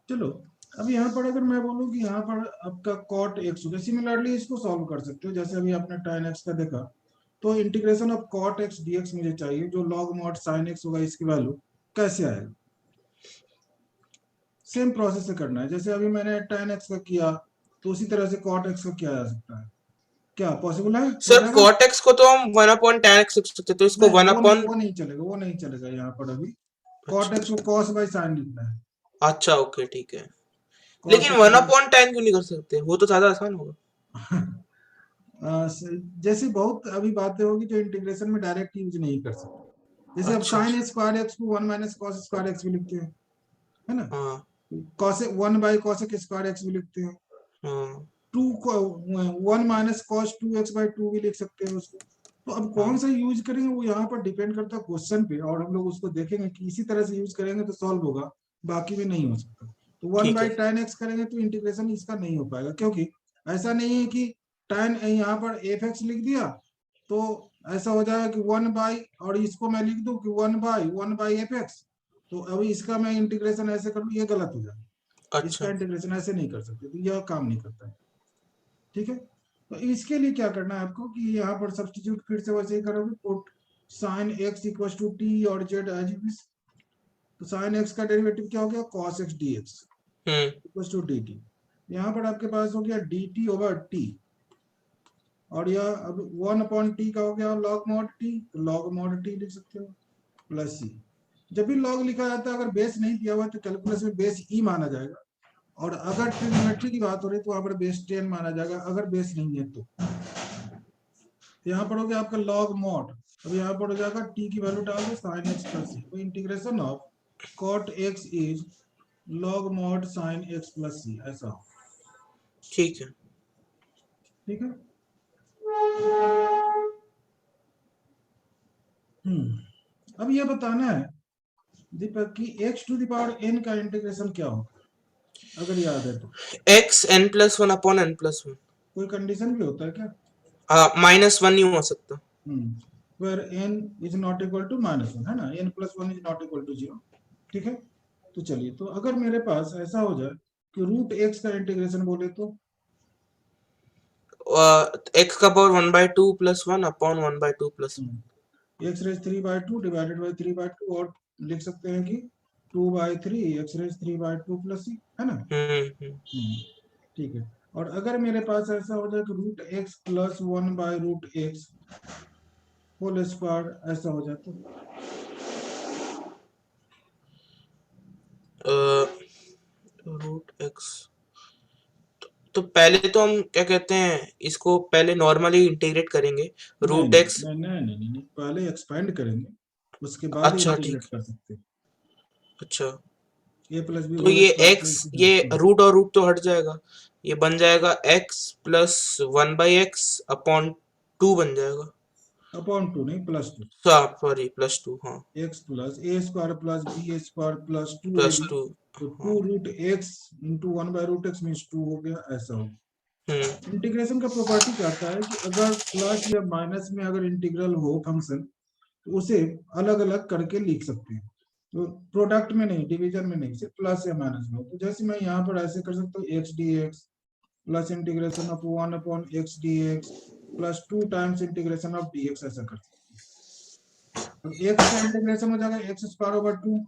चलो, अब यहाँ पर अगर मैं बोलूँ कि यहाँ पर आपका cot x हो गया, सिमिलरली इसको सॉल्व कर सकते हो। जैसे अभी आपने tan x का देखा, तो integration of cot x dx मुझे चाहिए, जो log mod sin x होगा, इसकी वैल्यू कैसे आएगा। सेम प्रोसेस से करना है, जैसे अभी मैंने tan x का किया, तो उसी तरह से cot x का किया जा सकता है। क्या पॉसिबल है, हो सर जाएगा? cot x को तो हम 1/tan x लिख सकते, तो इसको नहीं, 1/। वो नहीं चलेगा, वो नहीं चलेगा यहाँ पर अभी। cot अच्छा x को cos बाई sin लिखना है। अच्छा, ओके ठीक है। cos लेकिन x 1/tan क्यों नहीं कर सकते, वो तो ज्यादा आसान होगा। जैसे बहुत अभी बातें होगी जो इंटीग्रेशन में डायरेक्ट यूज नहीं कर सकते। जैसे अब अच्छा साइन अच्छा। स्क्वायर एक्स को 1 - cos स्क्वायर एक्स भी लिखते हैं, है ना। हाँ कॉस 1/cos स्क्वायर एक्स भी लिखते हैं। हाँ टू को 1 - cos 2x/2 भी लिख सकते हैं उसको। तो अब कौन हाँ। सा यूज करेंगे वो यहाँ पर डिपेंड करता है क्वेश्चन पे, और हम लोग उसको देखेंगे कि इसी तरह से यूज करेंगे तो सॉल्व होगा, बाकी में नहीं हो सकता। तो वन ठीक बाई है। tan x करेंगे तो इंटीग्रेशन इसका नहीं हो पाएगा, क्योंकि ऐसा नहीं है कि tan यहाँ पर एफ एक्स लिख दिया तो ऐसा हो जाएगा कि 1 और इसको मैं लिख दूं कि 1/1 एफ एक्स। तो अभी इसका मैं इंटीग्रेशन ऐसे कर लूँ, ये गलत हो जाएगा। इसका अच्छा इंटीग्रेशन ऐसे नहीं कर सकते, तो यह काम नहीं करता है। ठीक है, तो इसके लिए क्या करना है आपको कि यहाँ पर सब्स्टिट्यूट फिर से वैसे ही करोगे, put sine x equal to t और जेड एज इट इज। तो साइन एक्स का डेरिवेटिव क्या हो गया, cos x d x hmm. Equal to d t. यहाँ पर आपके पास हो गया डी टी ओवर टी, और यह अब 1/t का हो गया लॉग मॉड टी, तो लॉग मॉड टी लिख सकते हो प्लस सी। जब भी लॉग लिखा जाता है, अगर बेस नहीं दिया हुआ है तो कैलकुलस में बेस ई माना जाएगा, और अगर ट्रिग्नोमेट्री की बात हो रही है तो वहां पर बेस 10 माना जाएगा, अगर बेस नहीं है तो। यहाँ पर हो गया आपका लॉग मॉड। अब यहाँ पर हो जाएगा टी की वैल्यू डाल दो साइन एक्स प्लस सी, तो integration of cot x is log mod sine x plus c, ऐसा हो। ठीक है। ठीक है। अब ये बताना है दीपक की एक्स टू दावर एन का इंटीग्रेशन क्या होगा, अगर याद है तो। x n+1/n+1। कोई कंडीशन भी होता है क्या? -1 नहीं हो सकता। Where n is not equal to -1, है ना, n+1 is not equal to 0। ठीक है, तो चलिए, तो अगर मेरे पास ऐसा हो जाए कि रूट एक्स का इंटीग्रेशन बोले तो। x का power 1/2+1/1/2+1। X raise 3/2 divided by 3/2, और लिख सकते हैं कि 2/3 एक्स रेज 3/2 प्लस सी, है ना। हम्म। ठीक है, और अगर मेरे पास ऐसा हो जाए कि root x plus 1/√x whole square, ऐसा हो जाए तो। √x, तो पहले तो हम क्या कहते हैं, इसको पहले नॉर्मली इंटीग्रेट करेंगे। नहीं रूट नहीं एक्स। नहीं नहीं नहीं नहीं नहीं, पहले एक्सपेंड करेंगे, उसके बाद ही अच्छा इंटीग्रेट ठीक। कर सकते हैं। अच्छा, ए प्लस बी तो होल ये स्क्वायर x, प्लस सी। ये रूट और रूट तो हट जाएगा, ये बन जाएगा x प्लस 1/x/2 बन जाएगा। अपॉन 2 नहीं, +2। सॉरी, +2, हाँ। X plus a square plus b square plus 2ab। +2। तो हाँ। 2√x इंटू 1/√x मीन्स 2 हो गया, ऐसा हो। हम्म। इंटीग्रेशन का प्रॉपर्टी कहता है कि अगर प्लस या माइनस में अगर इंटीग्रल हो फंक्शन, तो उसे अलग अलग करके लिख सकते हैं। तो प्रोडक्ट में नहीं, डिवीजन में नहीं, सिर्फ प्लस या माइनस में हो। तो जैसे मैं यहाँ पर ऐसे कर सकता हूँ, x d x plus integration of 1/x dx plus 2 times integration of dx, ऐसा कर सकते हैं। अब x का इंटीग्रेशन हो जाएगा x²/2,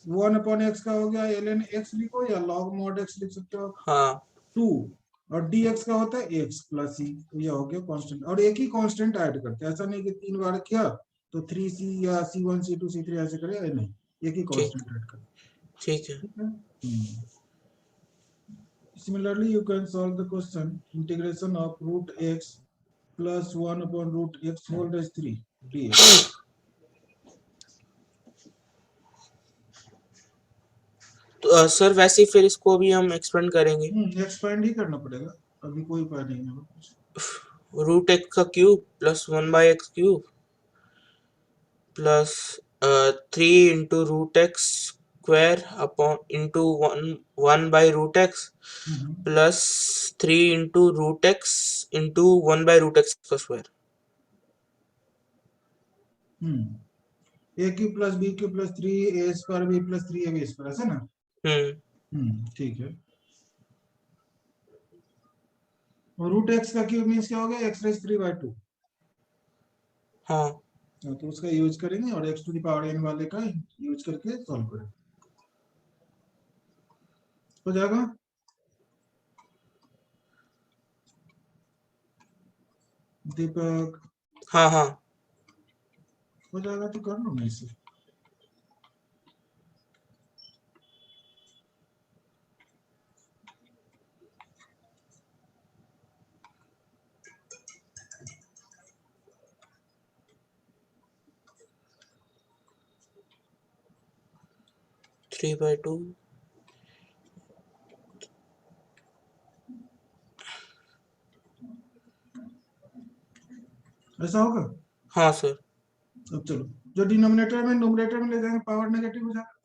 1/x का हो गया ln x लिखो या log mod x लिख सकते हो। हाँ 2 और dx का होता है x प्लस c, तो ये हो गया कांस्टेंट, और एक ही कांस्टेंट ऐड करते हैं, ऐसा नहीं कि 3 बार किया तो 3c या c1 c2 c3 ऐसे करे, नहीं, एक ही ठीक। कांस्टेंट ऐड करते ठीक है। हैं। ठीक है। Similarly, you can solve the question integration of root x plus 1/√x whole raised 3 dx। तो सर वैसे ही फिर इसको भी हम एक्सपेंड करेंगे। एक्सपेंड ही करना पड़ेगा, अभी कोई उपाय नहीं है कुछ। √x³ plus 1/x³ plus 3 × √x² upon into 1/√x hmm plus 3 × √x into 1/√x का square. A cube plus b cube plus 3 a square b plus 3 a b square, ऐसा ना। हम्म। ठीक है। और रूट एक्स का क्यूब मीन्स क्या हो गया, एक्स रेज 3/2। हाँ तो उसका यूज करेंगे और x to the power n वाले का यूज करके सॉल्व करेंगे, हो जाएगा। दीपक, हाँ हाँ हो जाएगा तो कर लो ना इसे। थ्री बाई टू ऐसा होगा। हाँ सर। अब चलो, जो डिनोमिनेटर में न्यूमरेटर में ले जाएंगे पावर नेगेटिव हो जाएगा।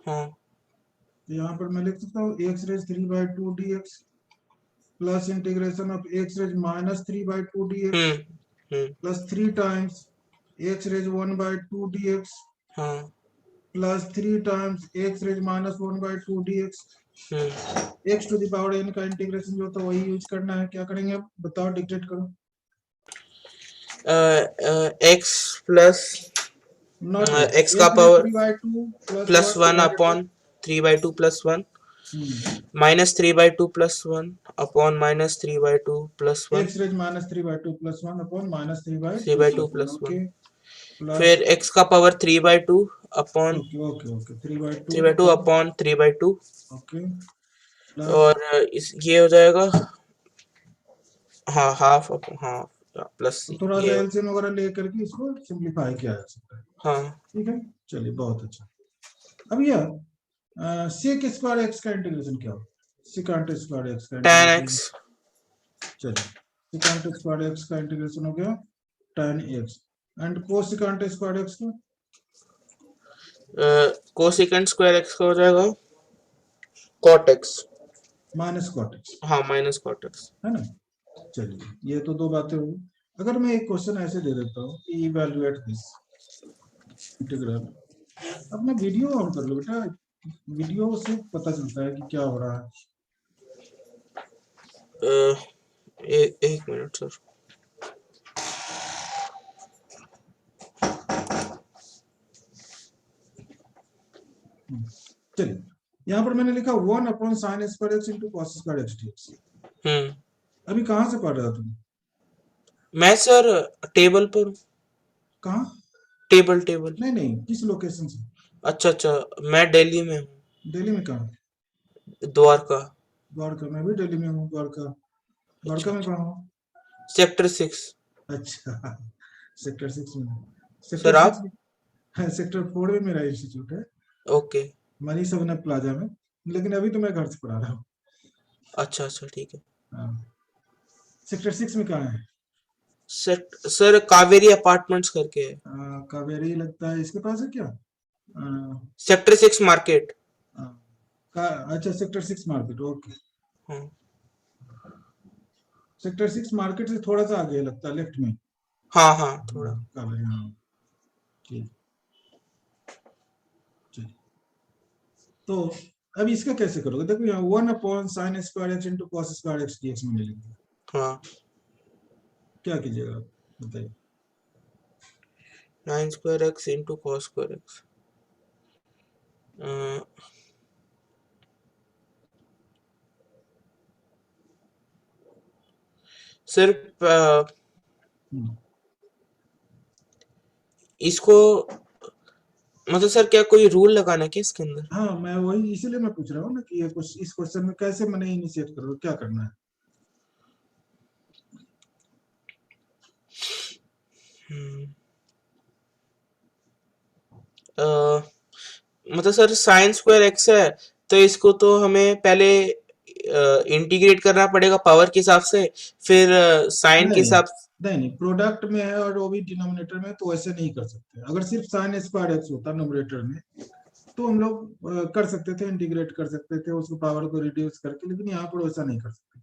हाँ तो यहाँ पर मैं लिख सकता हूँ x raise 3/2 dx plus integration of x raise -3/2 dx hmm plus 3 times x raise 1/2 dx हाँ plus 3 times x raise -1/2 dx। Hmm x to the power n का इंटीग्रेशन जो था वही यूज करना है। क्या करेंगे अब बताओ, डिक्टेट करो। एक्स प्लस नॉट एक्स का x raise power 3/2 plus plus 1 one divided by upon 3/2 plus 1 minus 3/2 plus 1 upon -3/2 plus 1 x raise -3/2 plus 1 upon -3/2 3/2 plus 1। Plus 1 okay, plus, फिर एक्स का power 3/2 upon okay okay okay 3/2 3/2 upon, upon 3/2 okay, plus, और इस ये हो जाएगा हाँ half half plus तो थोड़ा सा ये एलसीएम वगैरह लेकर के इसको सिंप्लीफाई किया जा सकता है। हाँ ठीक है, चलिए बहुत अच्छा। अब यह सेक स्क्वायर एक्स का इंटीग्रेशन क्या हो, सिकांट स्क्वायर एक्स का tan इंटीग्रेशन। x चलिए, सिकांट स्क्वायर एक्स का इंटीग्रेशन हो गया tan x and cosecant square x का कोसेकेंट स्क्वायर x का हो जाएगा cot x। Minus cot x, हाँ माइनस cot x। है ना। चलिए, ये तो दो बातें हुई। अगर मैं एक क्वेश्चन ऐसे दे देता हूँ कि इवैल्यूएट दिस इंटीग्रल, अपना वीडियो ऑन कर लो बेटा, वीडियो से पता चलता है कि क्या हो रहा है। एक मिनट सर। चलिए, यहाँ पर मैंने लिखा 1/sin² इंटू cos²x। हम्म अभी कहाँ से पढ़ रहा तुम, मैं सर टेबल पर हूँ। कहाँ, टेबल टेबल। नहीं नहीं किस लोकेशन से, अच्छा अच्छा, मैं दिल्ली में हूँ। दिल्ली में कहाँ, द्वारका। द्वारका, मैं भी दिल्ली में हूँ, द्वारका, अच्छा द्वारका में अच्छा, कहाँ हूँ। सेक्टर 6। अच्छा, सेक्टर 6 में, सेक्टर सर 6 आप? में, सेक्टर 4 में मेरा इंस्टीट्यूट है, ओके। मनी सवना प्लाजा में, लेकिन अभी तो मैं घर से पढ़ा रहा हूँ। अच्छा अच्छा ठीक है। हाँ। सेक्टर 6 में कहाँ है, सर कावेरी अपार्टमेंट्स करके है। कावेरी लगता है इसके पास है क्या, सेक्टर 6 मार्केट। आ, अच्छा सेक्टर 6 मार्केट, ओके। हाँ सेक्टर 6 मार्केट से थोड़ा सा आगे लगता है, लेफ्ट में। हाँ हाँ थोड़ा। कावेरी, हाँ, ठीक, चलिए। तो अब इसका कैसे करोगे, देखो यहाँ 1/sin² x into cos² x dx मैंने लिख दिया, हाँ क्या कीजिएगा आप बताइए। 9² x इंटू cos²x। सिर्फ हम्म, इसको मतलब सर क्या कोई रूल लगाना है क्या इसके अंदर? हाँ मैं वही इसीलिए मैं पूछ रहा हूँ ना कि ये कुछ इस क्वेश्चन में कैसे मैंने इनिशिएट करोगे, क्या करना है। हम्म, मतलब सर sin²x है, तो इसको तो हमें पहले इंटीग्रेट करना पड़ेगा पावर के हिसाब से, फिर साइन के नहीं हिसाब। नहीं नहीं, प्रोडक्ट में है और वो भी डिनोमिनेटर में, तो ऐसे नहीं कर सकते। अगर सिर्फ sin² x होता न्यूमरेटर में तो हम लोग कर सकते थे, इंटीग्रेट कर सकते थे उसको पावर को रिड्यूस करके, लेकिन यहाँ पर वैसा नहीं कर सकते।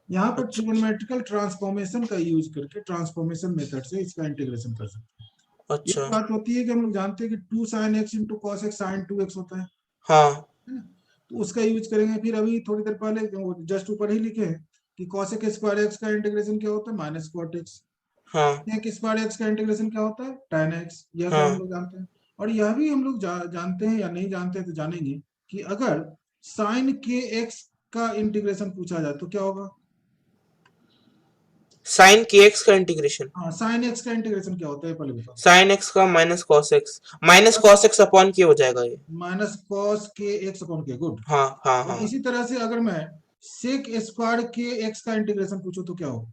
यहाँ पर अच्छा ट्रिगोनोमेट्रिकल ट्रांसफॉर्मेशन का यूज करके, ट्रांसफॉर्मेशन मेथड से इसका इंटीग्रेशन कर सकते हैं। एक अच्छा। बात होती है कि हम लोग जानते हैं कि 2sin x into cos x sin 2x होता है हाँ ना। तो उसका यूज करेंगे। फिर अभी थोड़ी देर पहले जस्ट ऊपर ही लिखे हैं कि कॉसेक स्क्वायर एक्स का इंटीग्रेशन क्या होता है, माइनस कॉट एक्स। हाँ सेक स्क्वायर एक्स का इंटीग्रेशन क्या होता है, tan एक्स। यह सब हम हाँ लोग जानते हैं। और यह भी हम लोग जानते हैं या नहीं जानते हैं तो जानेंगे कि अगर साइन के एक्स का इंटीग्रेशन पूछा जाए तो क्या होगा। साइन के एक्स का इंटीग्रेशन, हाँ, साइन एक्स का इंटीग्रेशन क्या होता है पहले बताओ। साइन एक्स का माइनस कॉस एक्स अपॉन के हो जाएगा ये। माइनस कॉस के एक्स अपॉन के, गुड। हाँ हाँ और हाँ, इसी तरह से अगर मैं सेक स्क्वायर के एक्स का इंटीग्रेशन पूछूं तो क्या होगा।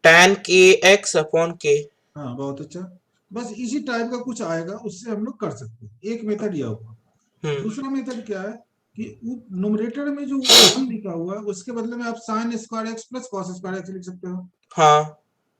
tan के एक्स अपॉन के। हाँ, बहुत अच्छा। बस इसी टाइप का कुछ आएगा, उससे हम लोग कर सकते हैं। एक मेथड यह होगा। हम्म। दूसरा मेथड क्या है कि न्यूमरेटर में जो वन लिखा हुआ है उसके बदले में आप sign square x plus cos square x लिख सकते हो। हाँ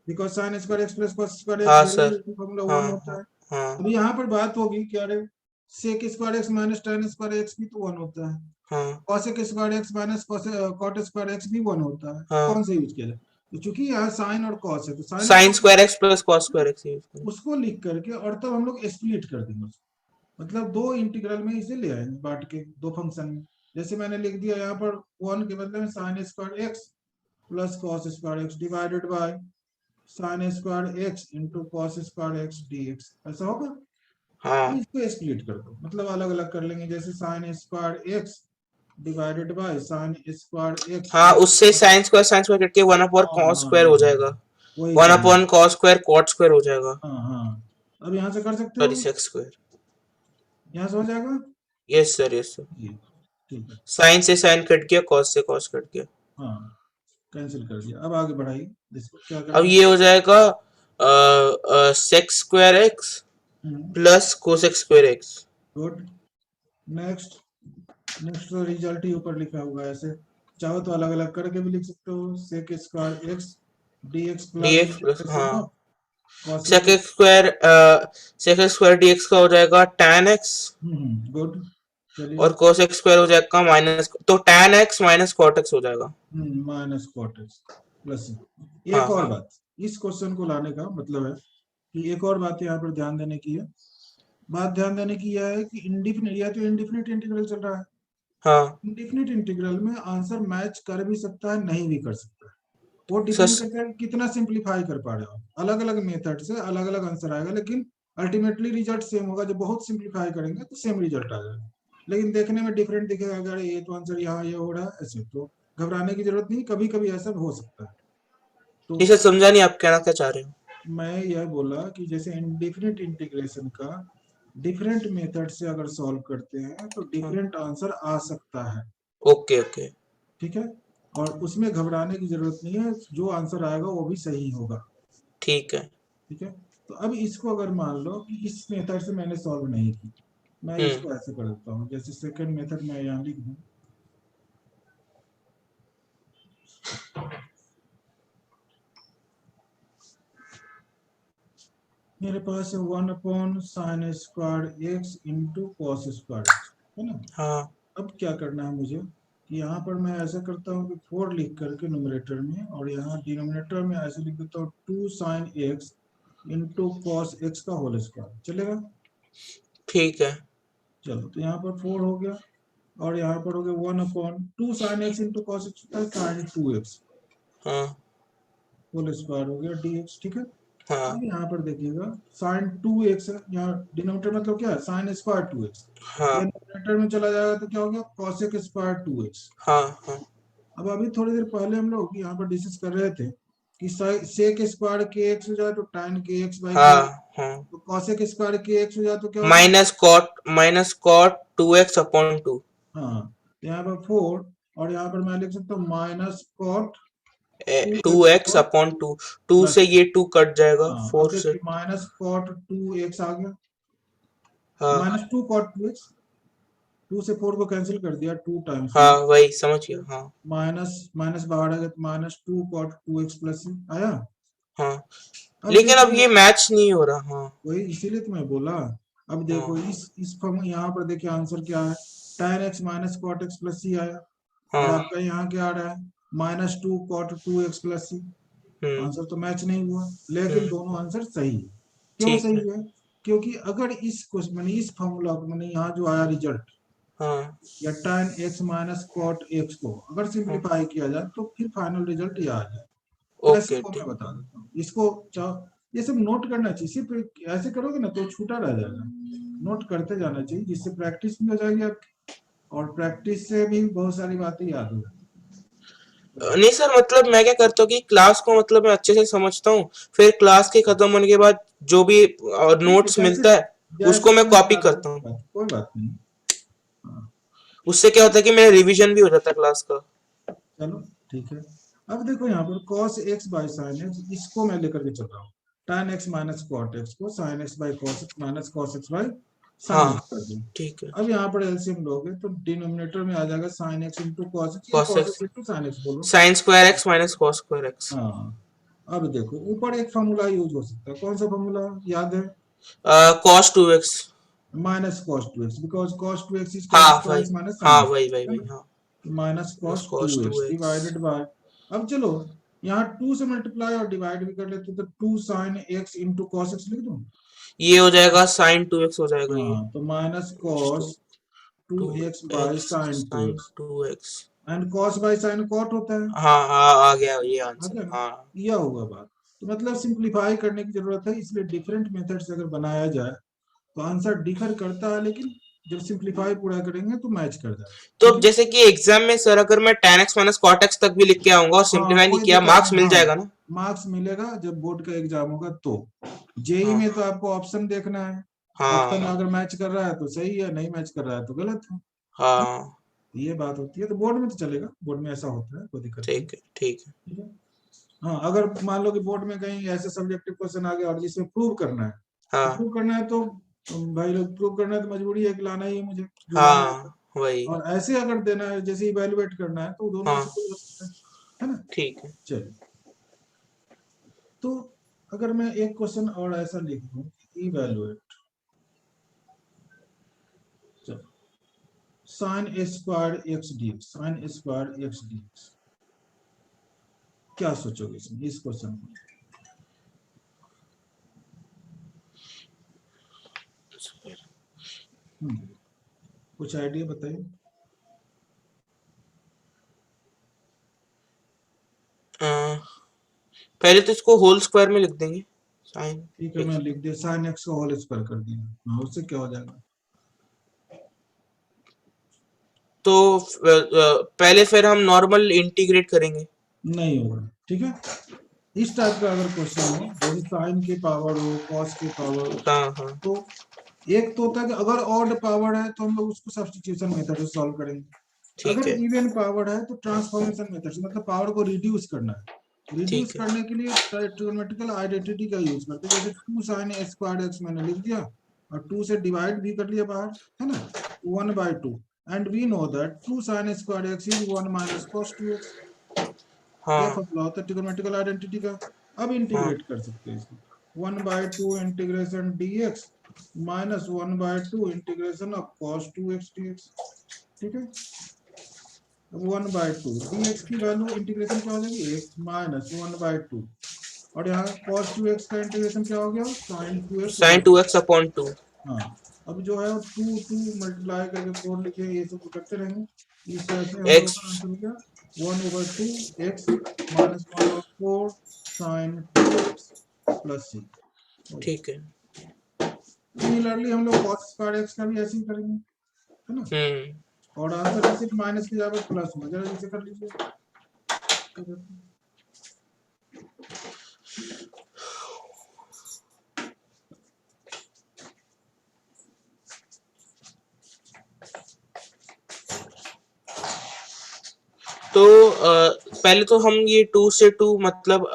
because sign square x plus cos square x हाँ सर। डेरिवेटिव फॉर्मूला हाँ वन होता हाँ है। हाँ अभी यहाँ पर बात होगी कि अरे sec square x minus tan square x भी तो वन होता है। हाँ cosec square x minus cot square x भी वन होता है, तो कौन हाँ। सा यूज किया जाए। तो चूंकि यहाँ साइन और कॉस है तो साइन और sine cos square x plus cos square x use करें। उसको लिख करके और तब हम लोग स्प्लिट कर देंगे उसको। मतलब दो इंटीग्रल में इसे ले आएंगे बांट के दो फंक्शन में। जैसे मैंने लिख दिया यहाँ पर वन के बदले में sign square x plus cos square x divided by sine square x into cos square x d x, ऐसा होगा। अब हाँ इसको स्प्लिट कर दो, मतलब अलग अलग कर लेंगे। जैसे sine square x divided by sine square x हाँ, उससे साइन स्क्वायर कट के वन अपॉन हाँ कॉस हाँ स्क्वायर हो हाँ, जाएगा। वही वन करना है। Upon cos square cot square हो जाएगा। हाँ हाँ, अब यहाँ से कर सकते सॉरी हो, सेक्स स्क्वायर। यहाँ से हो जाएगा। Yes sir yes sir. जी, ठीक है। साइन से साइन कट गया, कॉस से कॉस कट गया। हाँ, कैंसिल कर दिया। अब आगे बढ़ाइए, इसको क्या अब करना है। ये हो जाएगा sex square x plus cosec square x. Good. Next. Next तो रिजल्ट ही ऊपर लिखा होगा ऐसे। चाहो तो अलग अलग करके भी लिख सकते हो, sec square x d x d plus x plus, हाँ। Cosec. Sec square d x का हो जाएगा tan एक्स। गुड। चलिए। और कोसेक स्क्वायर हो जाएगा माइनस, तो tan x minus cot x हो जाएगा। Minus cot x plus. एक हाँ और बात, इस क्वेश्चन को लाने का मतलब है कि एक और बात यहाँ पर ध्यान देने की है। बात ध्यान देने की यह है कि इंडिफिनिट, या तो इंडिफिनिट इंटीग्रल चल रहा है। हाँ इंडिफिनिट इंटीग्रल में आंसर मैच कर भी सकता है, नहीं भी कर सकता है। वो डिपेंड सर। करता है कि कितना सिंप्लीफाई कर पा रहे हो। अलग अलग मेथड से अलग अलग आंसर आएगा, लेकिन अल्टीमेटली रिजल्ट सेम होगा। जब बहुत सिंप्लीफाई करेंगे तो सेम रिजल्ट आ जाएगा, लेकिन देखने में डिफरेंट दिखेगा। अगर ये तो आंसर यहाँ ये हो रहा है ऐसे, तो घबराने की जरूरत नहीं, कभी कभी ऐसा हो सकता है। तो इसे समझा नहीं, आप कहना क्या चाह रहे हो। मैं यह बोला कि जैसे इंडिफिनिट इंटीग्रेशन का डिफरेंट मेथड से अगर सॉल्व करते हैं तो हाँ, डिफरेंट आंसर आ सकता है। Okay okay. ठीक है, और उसमें घबराने की जरूरत नहीं है, जो आंसर आएगा वो भी सही होगा। ठीक है। ठीक है, तो अब इसको अगर मान लो कि इस मेथड से मैंने सॉल्व नहीं की, मैं हम्म। इसको ऐसे कर देता हूँ। जैसे सेकंड मेथड मैं यहाँ लिख दूँ, मेरे पास है one upon sine square x into cos square x, है ना। हाँ अब क्या करना है मुझे कि यहाँ पर मैं ऐसा करता हूँ कि फोर लिख करके न्यूमरेटर में, और यहाँ डिनोमिनेटर में ऐसे लिख देता हूँ two sine x into cos x का होल स्क्वायर, चलेगा। ठीक है। चलो, तो यहाँ पर फोर हो गया, और यहाँ पर हो गया one upon two sine x into cos x होता है साइन टू एक्स हाँ होल स्क्वायर हो गया डी एक्स। ठीक है, हाँ अब यहाँ पर देखिएगा साइन टू एक्स है, यहाँ डिनोमिनेटर मतलब क्या है, साइन स्क्वायर टू एक्स। हाँ ये न्यूमरेटर में चला जाएगा तो क्या हो गया, कॉसेक स्क्वायर टू एक्स। हाँ हाँ अब अभी थोड़ी देर पहले हम लोग यहाँ पर डिस्कस कर रहे थे कि सेक स्क्वायर के एक्स हो जाए तो tan के एक्स बाई के, हाँ हाँ। तो कॉसेक स्क्वायर के एक्स हो जाए तो क्या होगा। Minus cot two x upon two. हाँ, तो यहाँ पर फोर, और यहाँ पर मैं लिख सकता हूँ minus cot two two x x पर अपॉन टू। Two plus. से ये टू कट जाएगा हाँ, अब फोर से। देखिए माइनस कॉट टू एक्स आ गया, हाँ minus two cot two x. Two से फोर को कैंसिल कर दिया, टू टाइम्स हाँ, में, वही समझ गया। तो हाँ माइनस माइनस बाहर आ गया, तो minus two cot two x plus आया। हाँ, अब लेकिन अब देखिए, ये मैच नहीं हो रहा। हाँ वही इसीलिए तो मैं बोला। अब देखो हाँ इस फॉर्म यहाँ पर देखिए आंसर क्या है, tan x minus cot x plus c आया। और हाँ। आपका यहाँ क्या आ रहा है, minus two cot two x plus c. हम्म आंसर तो मैच नहीं हुआ, लेकिन हम्म। दोनों आंसर सही है। क्यों ठीक है। सही है, क्योंकि अगर इस क्वेश्चन मैंने इस फॉर्मूला मैंने यहाँ जो आया रिजल्ट, हाँ या tan x minus cot x को अगर हाँ सिंप्लीफाई किया जाए तो फिर फाइनल रिजल्ट ये आ जाए। तो ऐसे ओके को मैं ठीक। बता देता हूँ इसको। ये सब नोट करना चाहिए, सिर्फ ऐसे करोगे ना तो छूटा रह जाएगा। नोट करते जाना चाहिए जिससे प्रैक्टिस भी हो जाएगी आपकी, और प्रैक्टिस से भी बहुत सारी बातें याद हो जाती नहीं सर, मतलब मैं क्या करता हूँ कि क्लास को मतलब मैं अच्छे से समझता हूँ, फिर क्लास के खत्म होने के बाद जो भी हैं। ठीक है, नोट्स जैसे मिलता है जैसे उसको मैं तुम्हें कॉपी याद है करता हूँ। कोई बात नहीं। हाँ, उससे क्या होता है कि मेरा रिवीजन भी हो जाता है क्लास का। चलो ठीक है। अब देखो यहाँ पर cos x by sine x, इसको मैं लेकर के चल रहा हूँ। tan x minus cot x को sin x by cos x minus cos x by sine हाँ एक्स कर दिया। ठीक है। अब यहाँ पर एलसीएम लोगे तो डिनोमिनेटर में आ जाएगा sin x into cos x, या cos cos x x into sin x बोलो। Sine square x minus cos square x. हाँ, अब देखो ऊपर एक फॉर्मूला यूज हो सकता है, कौन सा फॉर्मूला याद है? Cos two x. Minus cos 2x, because cos 2x is cos हाँ स्क्वायर भाई, एक्स माइनस हाँ साइन एक्स, वही वही है वही, ना? हाँ। तो माइनस बस cos cos two 2x x. Divided bye, अब चलो यहाँ 2 से मल्टीप्लाई और डिवाइड भी कर लेते तो 2 sin x into cos x लिख दूं। ये हो जाएगा साइन टू एक्स हो जाएगा ये। हाँ, तो minus cos two 2x by x sin sine 2x, two x. And cos by sin cot होता है। हाँ हाँ, आ गया ये आ आंसर, गया ना? हाँ। यह होगा बात। तो मतलब सिंप्लीफाई करने की जरूरत है, इसलिए डिफरेंट मेथड से अगर बनाया जाए तो आंसर डिफर करता है, लेकिन जब सिंप्लीफाई पूरा करेंगे तो मैच कर जाएगा। तो ठीक है। जैसे कि एग्जाम में सर अगर मैं tan x minus cot x तक भी लिख के आऊंगा और हाँ, सिंप्लीफाई नहीं कोई किया, दिक्कत मार्क्स नहीं। मिल हाँ, जाएगा ना? मार्क्स मिलेगा जब बोर्ड का एग्जाम होगा तो। जेई हाँ में तो आपको ऑप्शन देखना है, ऑप्शन हाँ अगर मैच कर रहा है तो सही है, नहीं मैच कर रहा है तो गलत है। हाँ, हाँ। ये बात होती है। तो बोर्ड में तो चलेगा, बोर्ड में ऐसा होता है, कोई दिक्कत नहीं। ठीक है ठीक है। ठीक है। हाँ, अगर मान लो कि बोर्ड में कहीं ऐसे सब्जेक्टिव क्वेश्चन आ गया और जिसमें प्रूव करना है, तो हाँ प्रूव करना है तो भाई लोग प्रूव करना है तो मजबूरी है कि लाना ही है मुझे, जो लाना है। हाँ वही। और ऐसे अगर देना है जैसे इवेलुएट करना है तो दोनों में हाँ से कोई हो सकता है ना? ठीक है। चलिए, तो अगर मैं एक क्वेश्चन और ऐसा लिख दूं, इवेलुएट, चलो, sine a square x d x, sine a square x d x, क्या सोचोगे इसमें, इस क्वेश्चन को? कुछ आइडिया बताइए। अ, पहले तो इसको होल स्क्वायर में लिख देंगे, साइन ठीक है, मैं एक्स। लिख दिया साइन एक्स का होल स्क्वायर कर दिया। हाँ, उससे क्या हो जाएगा? तो पहले फिर हम नॉर्मल इंटीग्रेट करेंगे। नहीं होगा। ठीक है, इस टाइप का अगर क्वेश्चन हो जैसे साइन के पावर हो, कॉस के पावर हो, हाँ हाँ तो एक तो होता है कि अगर ऑड पावर है तो हम लोग उसको सब्स्टिट्यूशन मेथड से सॉल्व करेंगे। ठीक अगर है इवन पावर है तो ट्रांसफॉर्मेशन मेथड से, मतलब पावर को रिड्यूस करना है। रिड्यूस ठीक है। करने के लिए ट्रिगोनोमेट्रिकल आइडेंटिटी का यूज करते हैं, जैसे 2 sin a स्क्वायर एक्स मैंने लिख दिया और 2 से डिवाइड भी कर लिया बाहर, है ना? 1/2, and we know that 2 sin a square x is 1 minus cos 2x। यह हाँ फॉर्मूला होता है ट्रिगोनोमेट्रिकल आइडेंटिटी का। अब हाँ इंटीग्रेट कर सकते हैं इसको, 1/2 integration dx minus 1/2 integration of cos 2x dx। ठीक है, 1/2 dx की वैल्यू इंटीग्रेशन क्या हो जाएगी, x माइनस 1/2, और यहाँ cos 2x का इंटीग्रेशन क्या हो गया, sin 2x sine by. Two x upon two. हाँ, अब जो है 2 2 मल्टीप्लाई करके 4 लिखे, ये सब तो करते रहेंगे। इस तरह से हम लोग का एक्स। आंसर हो गया 1/2 x minus 1/4 sin 2x plus c। ठीक है। सिमिलरली हम लोग cos स्क्वायर x का भी ऐसे ही करेंगे, है ना? हम्म। और आंसर में सिर्फ माइनस की जगह प्लस होगा, जरा इसे कर लीजिए। तो पहले तो हम ये टू से टू मतलब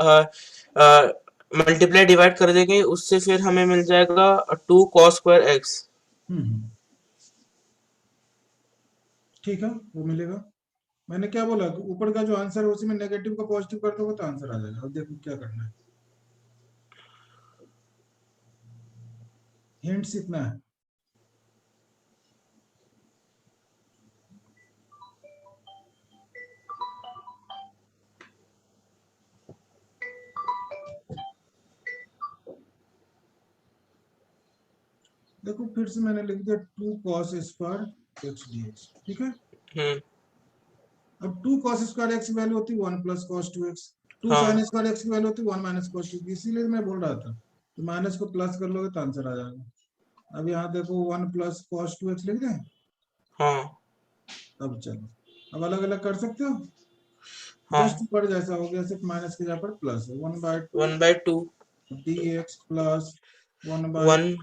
मल्टीप्लाई डिवाइड कर देंगे, उससे फिर हमें मिल जाएगा टू कॉस स्क्वायर एक्स। हम्म, ठीक है, वो मिलेगा। मैंने क्या बोला कि ऊपर का जो आंसर है उसी में नेगेटिव का पॉजिटिव कर दोगे तो आंसर आ जाएगा। अब देखो क्या करना है, हिंट्स इतना है। देखो फिर से मैंने लिख दिया 2 cos square x d x, ठीक है। हम्म। अब 2 cos स्क्वायर एक्स की वैल्यू होती है 1 प्लस cos 2x, 2 हाँ sin स्क्वायर एक्स की वैल्यू होती है 1 माइनस cos 2, इसीलिए मैं बोल रहा था तो माइनस को प्लस कर लोगे तो आंसर आ जाएगा। अब यहाँ देखो 1 प्लस cos 2x लिख दें। हाँ अब चलो, अब अलग अलग कर सकते हो, हाँ। जस्ट ऊपर जैसा हो गया, सिर्फ माइनस के जगह पर प्लस है, 1/2 1/2 dx plus 1/2 1।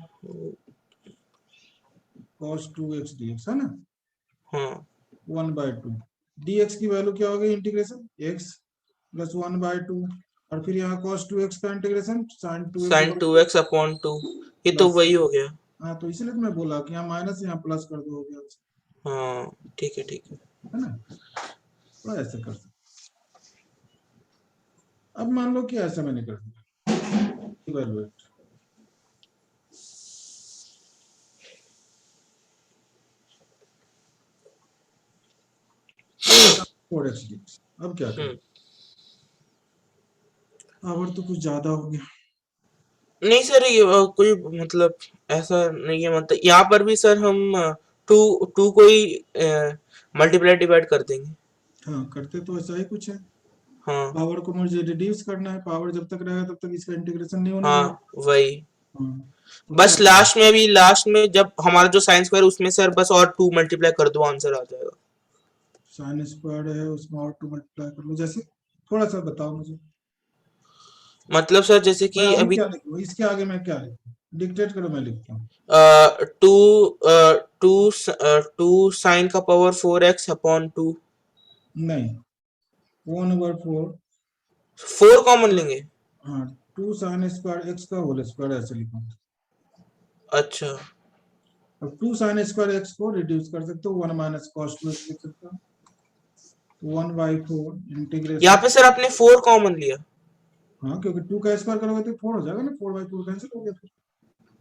cos 2x dx, है ना। हाँ 1/2 dx की वैल्यू क्या होगी, इंटीग्रेशन x प्लस 1/2, और फिर यहाँ cos 2x का integration sin 2x sin 2x/2, ये तो प्लस। वही हो गया। हाँ तो इसलिए तो मैं बोला कि यहाँ माइनस यहाँ प्लस कर दो, हो गया, हाँ ठीक है ठीक है। है ना। तो ऐसे कर सकते। अब मान लो कि ऐसा मैंने कर दिया, इवेलुएट फोर एक्स डी, अब क्या करें, हम्म। पावर तो कुछ ज्यादा हो गया। नहीं सर, ये कोई मतलब ऐसा नहीं है, मतलब यहाँ पर भी सर हम टू टू को ही मल्टीप्लाई डिवाइड कर देंगे। हाँ करते तो ऐसा ही कुछ है, हाँ पावर को मुझे रिड्यूस करना है, पावर जब तक रहेगा तब तक इसका इंटीग्रेशन नहीं होने हाँ वाला। वही। हाँ तो क्या बस करें, लास्ट में जब हमारा जो साइन स्क्वायर उसमें सर बस और 2 मल्टीप्लाई कर दो, आंसर आ जाएगा। साइन स्क्वायर है उसमें और 2 मल्टीप्लाई कर लो, जैसे थोड़ा सा बताओ मुझे। मतलब सर जैसे मैं कि और अभी क्या लिखूं, इसके आगे मैं क्या लिखूं, डिक्टेट करो मैं लिखता हूँ। टू टू टू साइन का पावर 4x/2। नहीं, 1/4, 4 कॉमन लेंगे। हाँ 2 साइन स्क्वायर एक्स का होल स्क्वायर ऐसे लिखूं। अच्छा, अब 2 साइन स्क्वायर एक्स को रिड्यूस कर सकते हो, 1 माइनस कॉस 2x लिख सकते हो, 1/4 यहाँ इंटीग्रेशन। पे सर आपने 4 कॉमन लिया। हाँ क्योंकि 2 का स्क्वायर करोगे तो 4 हो जाएगा ना, 4/4 कैंसिल हो गया फिर,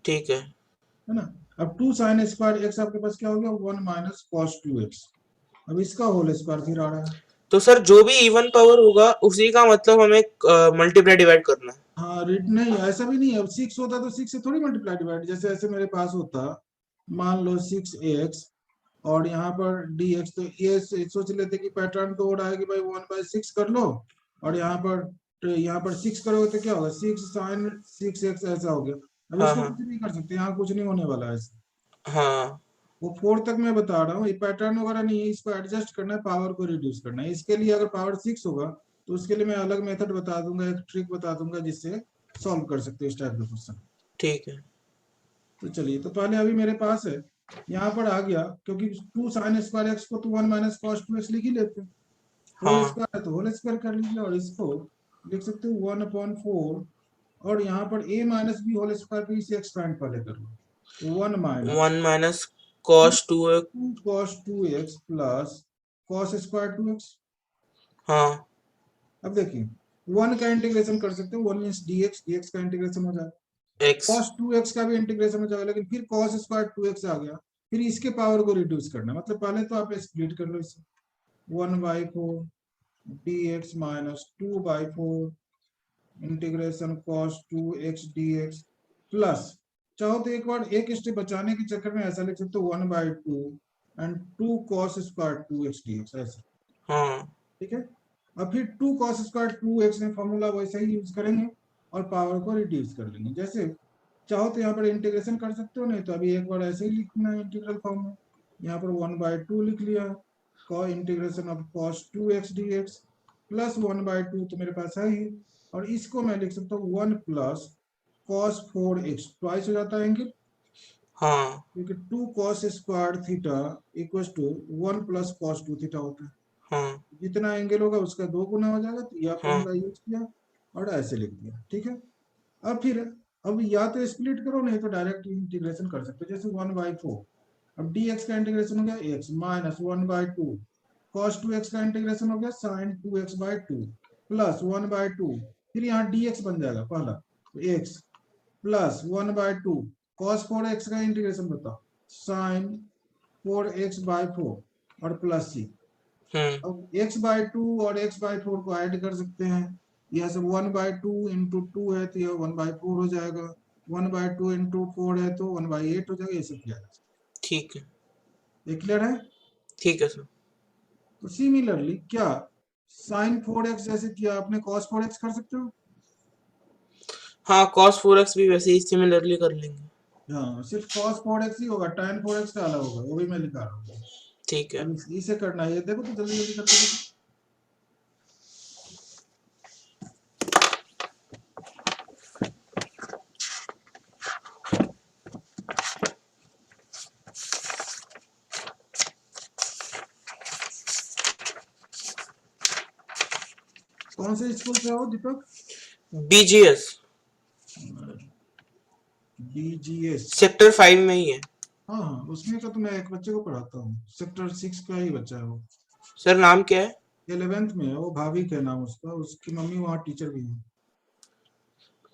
ठीक है। है ना। अब 2 साइन स्क्वायर एक्स आपके पास क्या हो गया, 1 माइनस कॉस 2x, अब इसका होल स्क्वायर फिर आ रहा है। तो सर जो भी इवन पावर होगा उसी का मतलब हमें मल्टीप्लाई डिवाइड करना है। हाँ रिट नहीं, ऐसा भी नहीं है, अब 6 होता तो 6 से थोड़ी मल्टीप्लाई डिवाइड, जैसे ऐसे मेरे पास होता, मान लो 6x और यहाँ पर dx, तो ये सोच लेते कि पैटर्न तो हो रहा है कि भाई 1/6 कर लो, और यहाँ पर 6 करोगे तो क्या होगा, 6 साइन 6x ऐसा हो गया। अब हाँ इसको हाँ कुछ नहीं कर सकते, यहाँ कुछ नहीं होने वाला है ऐसे। हाँ। वो 4 तक मैं बता रहा हूँ, ये पैटर्न वगैरह नहीं है, इसको एडजस्ट करना है, पावर को रिड्यूस करना है। इसके लिए अगर पावर 6 होगा तो उसके लिए मैं अलग मेथड बता दूंगा, एक ट्रिक बता दूंगा जिससे सॉल्व कर सकते हो इस टाइप का क्वेश्चन। ठीक है। तो चलिए, तो पहले अभी मेरे पास है, यहाँ पर आ गया, क्योंकि 2 साइन स्क्वायर एक्स को तो 1 माइनस कॉस 2x लिख ही लेते हैं, होल हाँ स्क्वायर है तो होल स्क्वायर कर लीजिए, और इसको लिख सकते हो 1/4, और यहाँ पर a माइनस बी होल स्क्वायर पे इसे एक्सपेंड पहले कर लो, 1 minus 1 minus cos 2। 2 cos 2x plus cos square 2x। हाँ अब देखिए, 1 का इंटीग्रेशन कर सकते हो, 1 मीन्स dx, dx का इंटीग्रेशन हो जाएगा, x। cos 2x का भी इंटीग्रेशन हो जाएगा, लेकिन फिर cos स्क्वायर 2x आ गया, फिर इसके पावर को रिड्यूस करना, मतलब पहले तो आप स्प्लिट कर लो इसे, 1/4 dx minus 2/4 integration cos 2x dx plus, चाहो तो एक बार एक स्टेप बचाने के चक्कर में ऐसा लिख सकते हो 1/2 and 2 cos square 2x dx ऐसा, हाँ ठीक है। अब फिर 2 cos स्क्वायर 2x में फॉर्मूला वैसे ही यूज करेंगे और पावर को रिड्यूस कर लेंगे, जैसे चाहो तो यहाँ पर इंटीग्रेशन कर सकते हो, नहीं तो अभी एक बार ऐसे ही लिखना है इंटीग्रल फॉर्म में, यहाँ पर 1/2 लिख लिया, को integration of cos 2x dx plus 1/2 तो मेरे पास है ही, और इसको मैं लिख सकता हूँ 1 प्लस cos 4x, ट्वाइस हो जाता है एंगल, हाँ क्योंकि 2 cos square theta equal to 1 plus cos 2 theta होता है, हाँ जितना एंगल होगा उसका 2 गुना हो जाएगा, तो यह हाँ। फॉर्मूला यूज किया और ऐसे लिख दिया, ठीक है। अब फिर, अब या तो स्प्लिट करो, नहीं तो डायरेक्ट इंटीग्रेशन कर सकते हो, जैसे 1/4, अब dx का इंटीग्रेशन हो गया x माइनस 1/2 cos 2x का इंटीग्रेशन हो गया sin 2x/2 प्लस 1/2, फिर यहाँ dx बन जाएगा पहला, तो x प्लस 1/2 cos 4x का इंटीग्रेशन बताओ, sin 4x/4 और प्लस c। हम्म। अब x/2 और x/4 को ऐड कर सकते हैं, यह सब 1/2 इंटू 2 है तो यह 1/4 हो जाएगा, 1/2 इंटू 4 है तो 1/8 हो जाएगा, ये सब किया जा सकता ठीक है। ये क्लियर है? ठीक है सर। तो सिमिलरली क्या साइन 4x जैसे किया आपने cos 4x कर सकते हो? हाँ cos 4x भी वैसे ही सिमिलरली कर लेंगे। हाँ, सिर्फ cos 4x ही होगा, tan 4x का अलग होगा, वो भी मैं लिखा रहा हूँ। ठीक है। अब इसे करना है, ये देखो तो जल्दी जल्दी करके देखो। कौन से स्कूल से हो दीपक? BGS BGS। सेक्टर 5 में ही है। हाँ हाँ, उसमें का तो मैं एक बच्चे को पढ़ाता हूँ, सेक्टर 6 का ही बच्चा है वो। सर नाम क्या है? 11th में है वो, भाविक है नाम उसका, उसकी मम्मी वहाँ टीचर भी है।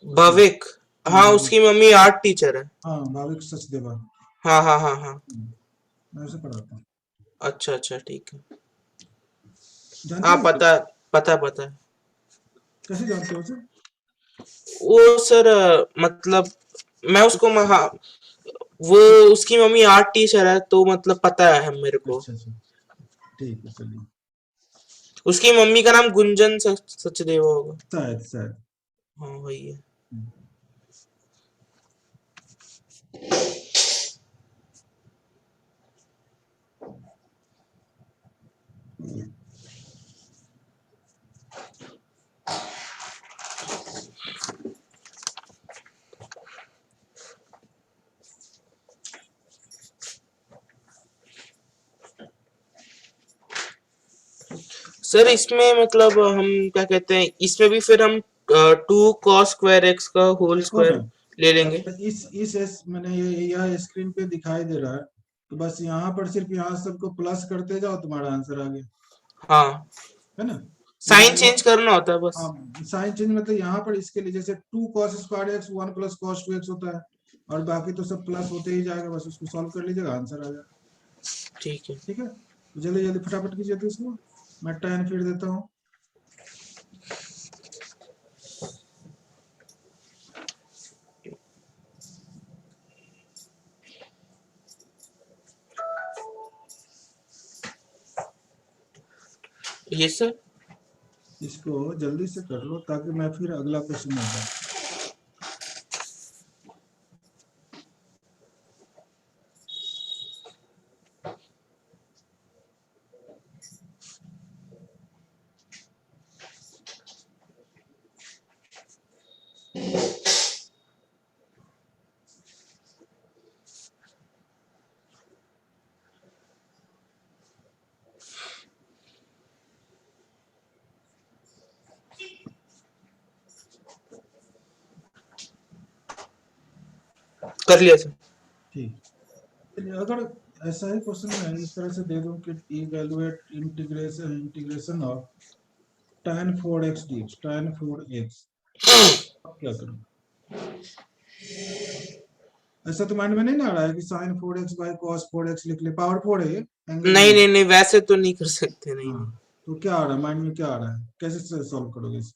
उसमें भविक। हाँ भाविक। उसकी मम्मी आर्ट टीचर है। हाँ, भाविक सचदेवा। हाँ हाँ हाँ हाँ। मैं उसे पढ़ाता हूँ। अच्छा अच्छा ठीक है। जानते हाँ हो उसे? पता पता पता है। कैसे जानते हो उसे? वो सर मतलब मैं उसको हाँ वो उसकी मम्मी आर्ट टीचर है तो मतलब पता है मेरे को। अच्छा अच्छा, ठीक है चलिए। उसकी मम्मी का नाम गुंजन सचदेवा होगा। शायद शायद। हाँ वही है। सर इसमें मतलब हम क्या कहते हैं इसमें भी फिर हम 2 cos² x का होल देखो ना, स्क्वायर ले लेंगे। इस मैंने ये यह स्क्रीन पे दिखाई दे रहा है, तो बस यहाँ पर सिर्फ यहाँ सबको प्लस करते जाओ, तुम्हारा आंसर आ गया, हाँ है ना? Sign divide. चेंज करना होता है बस। हाँ, साइन चेंज मतलब यहाँ पर इसके लिए जैसे 2 cos² x 1 + cos 2x होता है, और बाकी तो सब प्लस होते ही जाएगा, बस उसको सॉल्व कर लीजिएगा, आंसर आ जाएगा। ठीक है। ठीक है, तो जल्दी जल्दी फटाफट कीजिए तो इसको, मैं tan फिर देता हूँ। ये सर। इसको जल्दी से कर लो ताकि मैं फिर अगला क्वेश्चन में जाऊँ। कर लिया सर। ठीक, चलिए अगर ऐसा ही क्वेश्चन मैं इस तरह से दे दूं कि evaluate integration of tan 4x dx, tan 4x, अब क्या करूं? ऐसा तो माइंड में नहीं ना आ रहा है कि sin 4x bye cos 4x लिख ले, पावर 4 है ये, एंगल नहीं नहीं है। नहीं नहीं वैसे तो नहीं कर सकते नहीं हाँ, नहीं। तो क्या आ रहा है माइंड में, क्या आ रहा है, कैसे सॉल्व करोगे इसे?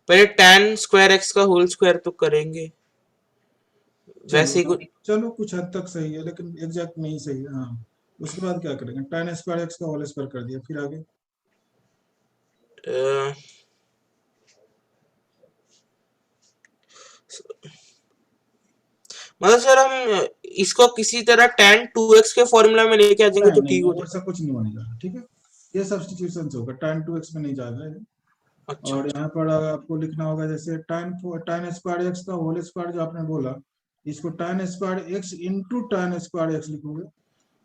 पहले tan² x का होल स्क्वायर तो करेंगे। चलो वैसे ही कुछ चलो, कुछ हद तक सही है लेकिन एग्जैक्ट नहीं सही है। हाँ, उसके बाद क्या करेंगे, tan² x का होल स्क्वायर कर दिया, फिर आगे? अ, मतलब सर हम इसको किसी तरह tan 2x के फॉर्मूला में लेके आ जाएंगे नहीं तो नहीं ठीक हो नहीं, जाए। वैसा कुछ नहीं होने जा रहा, ठीक है? ये सब्स्टिट्यूशन होगा, tan 2x में नहीं जाएगा ये। अच्छा और अच्छा यहाँ पर आपको लिखना होगा जैसे tan² x का होल स्क्वायर जो आपने बोला, इसको tan² x into tan² x लिखोगे,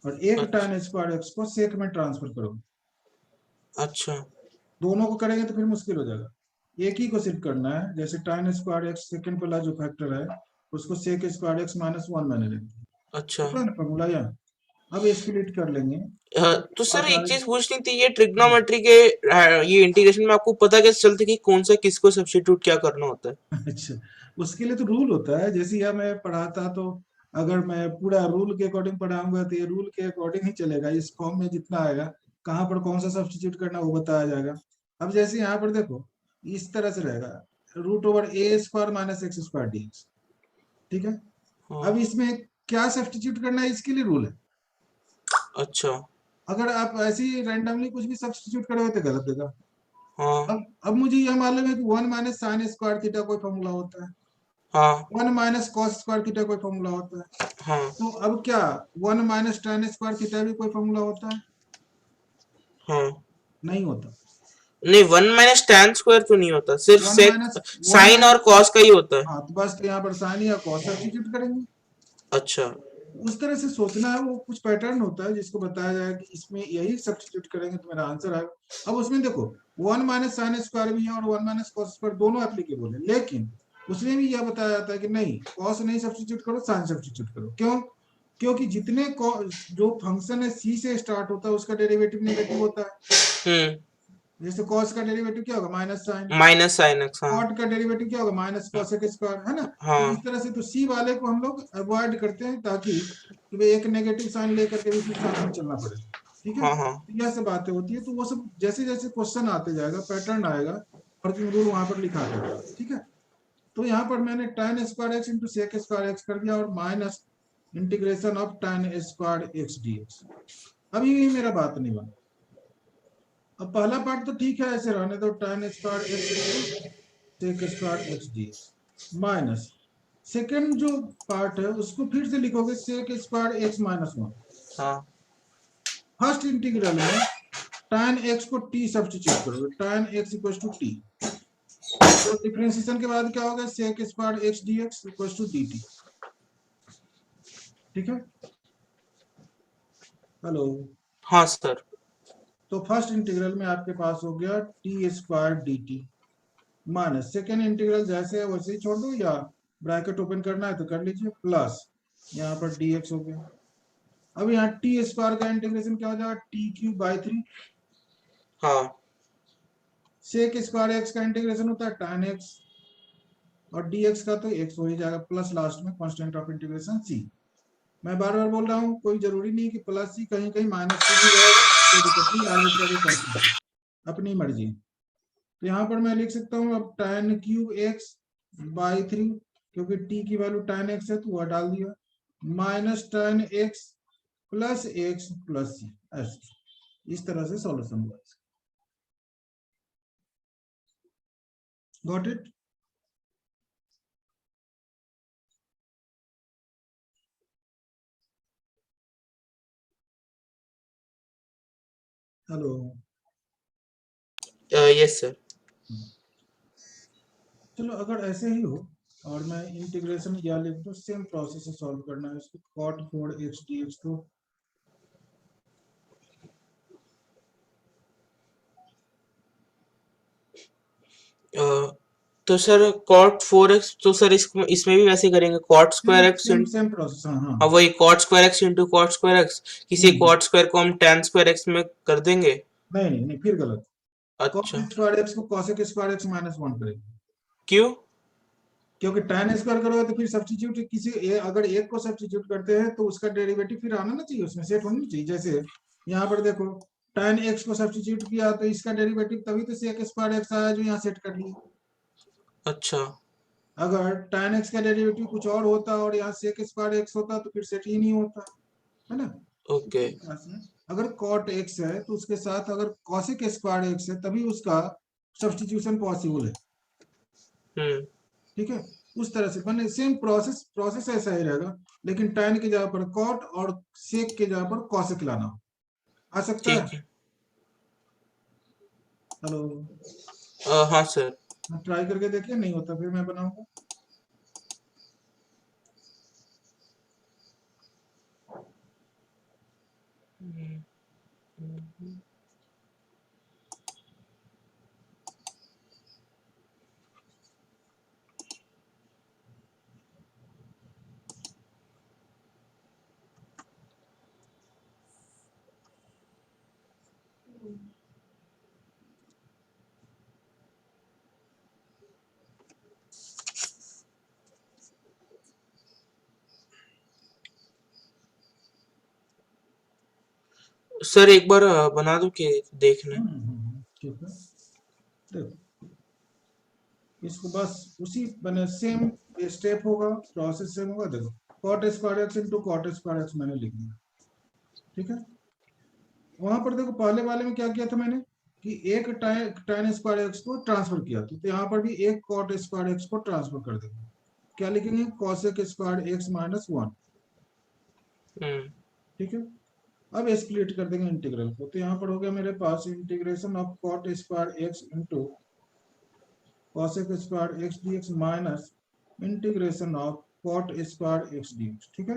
और एक अच्छा tan² x को सेक में ट्रांसफर करोगे। अच्छा दोनों को करेंगे तो फिर मुश्किल हो जाएगा, एक ही को सिर्फ करना है, जैसे tan² x सेकंड वाला जो फैक्टर है उसको sec² x -1 मैंने लिख दिया, अच्छा। ठीक है ना फॉर्मूला? या अब स्प्लिट कर लेंगे तो तो सर पास एक आएगा। चीज पूछनी थी ये ट्रिग्नोमेट्री के ये इंटीग्रेशन में आपको पता कैसे चलता है कि कौन सा किसको सब्स्टिट्यूट क्या करना होता है? अच्छा, उसके लिए तो रूल होता है, जैसे यह मैं पढ़ाता तो अगर मैं पूरा रूल के अकॉर्डिंग पढ़ाऊंगा तो ये रूल के अकॉर्डिंग ही चलेगा, इस फॉर्म में जितना आएगा, कहाँ पर कौन सा सब्स्टिट्यूट करना वो बताया जाएगा। अब जैसे यहाँ पर देखो, इस तरह से रहेगा, √a² - x² dx, ठीक है? हाँ अब इसमें क्या सब्स्टिट्यूट करना है, इसके लिए रूल है। अच्छा। अगर आप ऐसे ही रैंडमली कुछ भी सब्स्टिट्यूट करोगे तो गलत देगा। हाँ अब मुझे यह मालूम है कि 1 माइनस साइन स्क्वायर थीटा कोई फॉर्मूला होता है, हाँ 1 माइनस कॉस स्क्वायर थीटा कोई फॉर्मूला होता है। हाँ तो अब क्या 1 माइनस tan स्क्वायर थीटा भी कोई फॉर्मूला होता है? हाँ। नहीं होता। नहीं, 1 - tan² तो नहीं होता, सिर्फ 1 सेक माइनस 1 साइन और माइनस कॉस का ही होता है। हाँ, तो बस तो यहाँ पर साइन या कॉस सब्स्टिट्यूट करेंगे। अच्छा। उस तरह से सोचना है, वो कुछ पैटर्न होता है जिसको बताया जाए कि इसमें यही सब्स्टिट्यूट करेंगे तो मेरा आंसर आएगा। अब उसमें देखो 1 माइनस साइन स्क्वायर भी है और 1 माइनस कॉस स्क्वायर दोनों एप्लीकेबल है, लेकिन उसमें भी यह बताया जाता है कि नहीं, कॉस नहीं सब्स्टिट्यूट करो, साइन सब्स्टिट्यूट करो। क्यों? क्योंकि जितने जो फंक्शन है सी से स्टार्ट होता है उसका डेरिवेटिव नेगेटिव होता है। जैसे कॉस का डेरिवेटिव क्या होगा? Minus sine. -sin x। हाँ कॉट का डेरिवेटिव क्या होगा? माइनस कॉसेक स्क्वायर, है ना? तो इस हाँ तरह से तो सी वाले को हम लोग अवॉइड करते हैं ताकि कि भाई एक नेगेटिव साइन लेकर के भी फिर साथ में चलना पड़े। ठीक है, हाँ हाँ। तो यह सब बातें होती है। तो वो सब जैसे जैसे क्वेश्चन आते जाएगा, पैटर्न आएगा, वर्किंग रूल वहां पर लिखा जाएगा। ठीक है, तो यहाँ पर मैंने tan square x into sec square x कर दिया और minus integration of tan square x d x. अभी भी मेरा बात नहीं बना। अब पहला पार्ट तो ठीक है, ऐसे रहने दो, tan square x into sec square x d x minus second जो पार्ट है उसको फिर से लिखोगे सेक स्क्वायर एक्स माइनस 1। हाँ। फर्स्ट इंटीग्रल में tan x को t सब्स्टिट्यूट करोगे, tan x equal to t. तो डिफरेंशिएशन के बाद क्या होगा? Sec square x d x equal to d t. ठीक है, हेलो। हाँ सर। तो फर्स्ट इंटीग्रल में आपके पास हो गया T square d t minus second integral जैसे है वैसे ही छोड़ दो, या ब्रैकेट ओपन करना है तो कर लीजिए, प्लस यहाँ पर डी एक्स हो गया। अब यहाँ टी स्क्वायर का इंटीग्रेशन क्या हो जाएगा? T cube by 3। हाँ सेक स्क्वायर एक्स का इंटीग्रेशन होता है tan x, और dx का तो x हो ही जाएगा, प्लस लास्ट में कांस्टेंट ऑफ इंटीग्रेशन c। मैं बार बार बोल रहा हूँ, कोई जरूरी नहीं कि प्लस सी, कहीं कहीं माइनस सी भी रहेगा, कोई दिक्कत नहीं, आर्बिट्ररी कांस्टेंट, अपनी मर्जी। तो यहाँ पर मैं लिख सकता हूँ अब tan क्यूब x बाई 3, क्योंकि t की वैल्यू tan x है तो वह डाल दिया, minus tan x plus x plus c. ऐसे इस तरह से सॉल्यूशन हुआ। Got it? Hello. Yes sir. चलो, अगर ऐसे ही हो और मैं इंटीग्रेशन या लिख दो, सेम प्रोसेस से सॉल्व करना है इसको। cot 4x dx को तो सर cot 4x, तो सर इसमें भी वैसे ही करेंगे, cot same square x. Same same process. हाँ हाँ। हाँ वही cot square x into cot square x. किसी हम्म, cot स्क्वायर को हम tan स्क्वायर एक्स में कर देंगे। नहीं नहीं नहीं, फिर गलत। cos अच्छा। स्क्वायर एक्स को cosec स्क्वायर एक्स माइनस 1 करेंगे, क्यों? क्योंकि tan स्क्वायर करोगे तो फिर सब्स्टिट्यूट अगर एक को सब्स्टिट्यूट करते हैं तो उसका डेरिवेटिव फिर आना ना चाहिए, उसमें सेट होना चाहिए। जैसे यहाँ पर देखो, tan x को सब्स्टिट्यूट किया तो इसका डेरिवेटिव तभी तो sec स्क्वायर एक्स आया जो यहाँ सेट कर लिया। अच्छा। अगर tan x का डेरिवेटिव कुछ और होता और यहाँ sec स्क्वायर x होता तो फिर सेट ही नहीं होता, है ना? ओके। अगर cot x है तो उसके साथ अगर cosec स्क्वायर x है तभी उसका सब्स्टिट्यूशन पॉसिबल है। हम्म। ठीक है, उस तरह से बने, सेम प्रोसेस प्रोसेस ऐसा ही रहेगा, लेकिन tan की जगह पर cot और sec की जगह पर cosec लाना आ सकता है। ठीक है। हेलो, हाँ सर। ट्राई करके देखिए, नहीं होता फिर मैं बनाऊंगा। सर एक बार बना दो कि देखने। ठीक है, देखो इसको बस उसी बने, सेम स्टेप होगा, प्रोसेस सेम होगा। देखो cot square x into cot square x मैंने लिख दिया। ठीक है, वहां पर देखो पहले वाले में क्या किया था मैंने कि एक tan स्क्वायर एक्स को ट्रांसफर किया, तो यहाँ पर भी एक cot स्क्वायर एक्स को ट्रांसफर कर देंगे। क्या लिखेंगे? cosec square x minus 1। ठीक है, अब स्प्लिट कर देंगे इंटीग्रल को, तो यहाँ पर हो गया मेरे पास integration of cot square x into cosec square x d x minus integration of cot square x d x. ठीक है,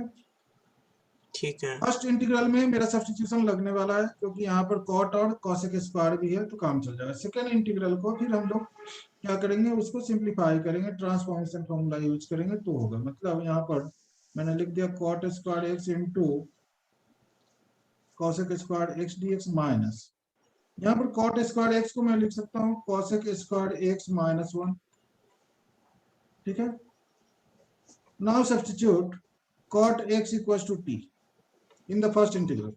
ठीक है। फर्स्ट इंटीग्रल में मेरा सब्स्टिट्यूशन लगने वाला है क्योंकि यहाँ पर cot और cosec स्क्वायर भी है तो काम चल जाएगा। सेकेंड इंटीग्रल को फिर हम लोग क्या करेंगे, उसको सिंप्लीफाई करेंगे, ट्रांसफॉर्मेशन फॉर्मूला यूज करेंगे तो होगा। मतलब यहाँ पर मैंने लिख दिया cot square x into cosec square x d x minus, यहाँ पर cot स्क्वायर एक्स को मैं लिख सकता हूँ cosec स्क्वायर एक्स माइनस 1। ठीक है, now substitute cot x equals to t in the first integral.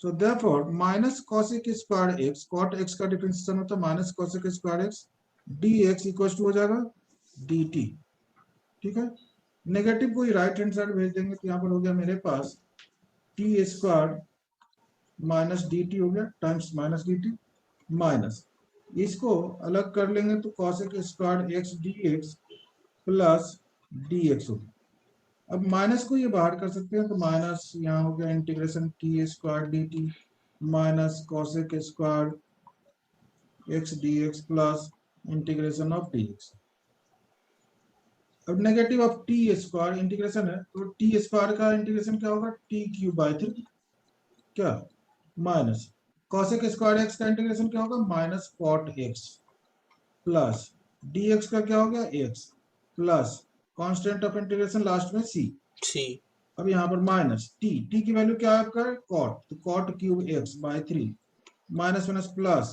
So therefore minus cosec square x, cot x का डिफरेंशिएशन होता है minus cosec square x dx equal to हो जाएगा dt। ठीक है, negative को ही राइट हैंड साइड भेज देंगे तो यहाँ पर हो गया मेरे पास t स्क्वायर माइनस dt हो गया टाइम्स माइनस dt माइनस, इसको अलग कर लेंगे तो cosec square x dx plus dx होगा। अब माइनस को ये बाहर कर सकते हैं तो माइनस यहाँ हो गया integration t square d t minus cosec square x d x plus integration of d x. अब negative of t square integration है तो टी स्क्वायर का इंटीग्रेशन क्या होगा टी क्यूब बाई 3 क्या माइनस कॉसेक स्क्वायर एक्स का integration क्या होगा minus cot x plus d x का क्या हो गया x plus constant of integration last में सी। अब यहाँ पर माइनस टी की वैल्यू क्या है आपका कॉट, तो cot cube x by 3 minus minus plus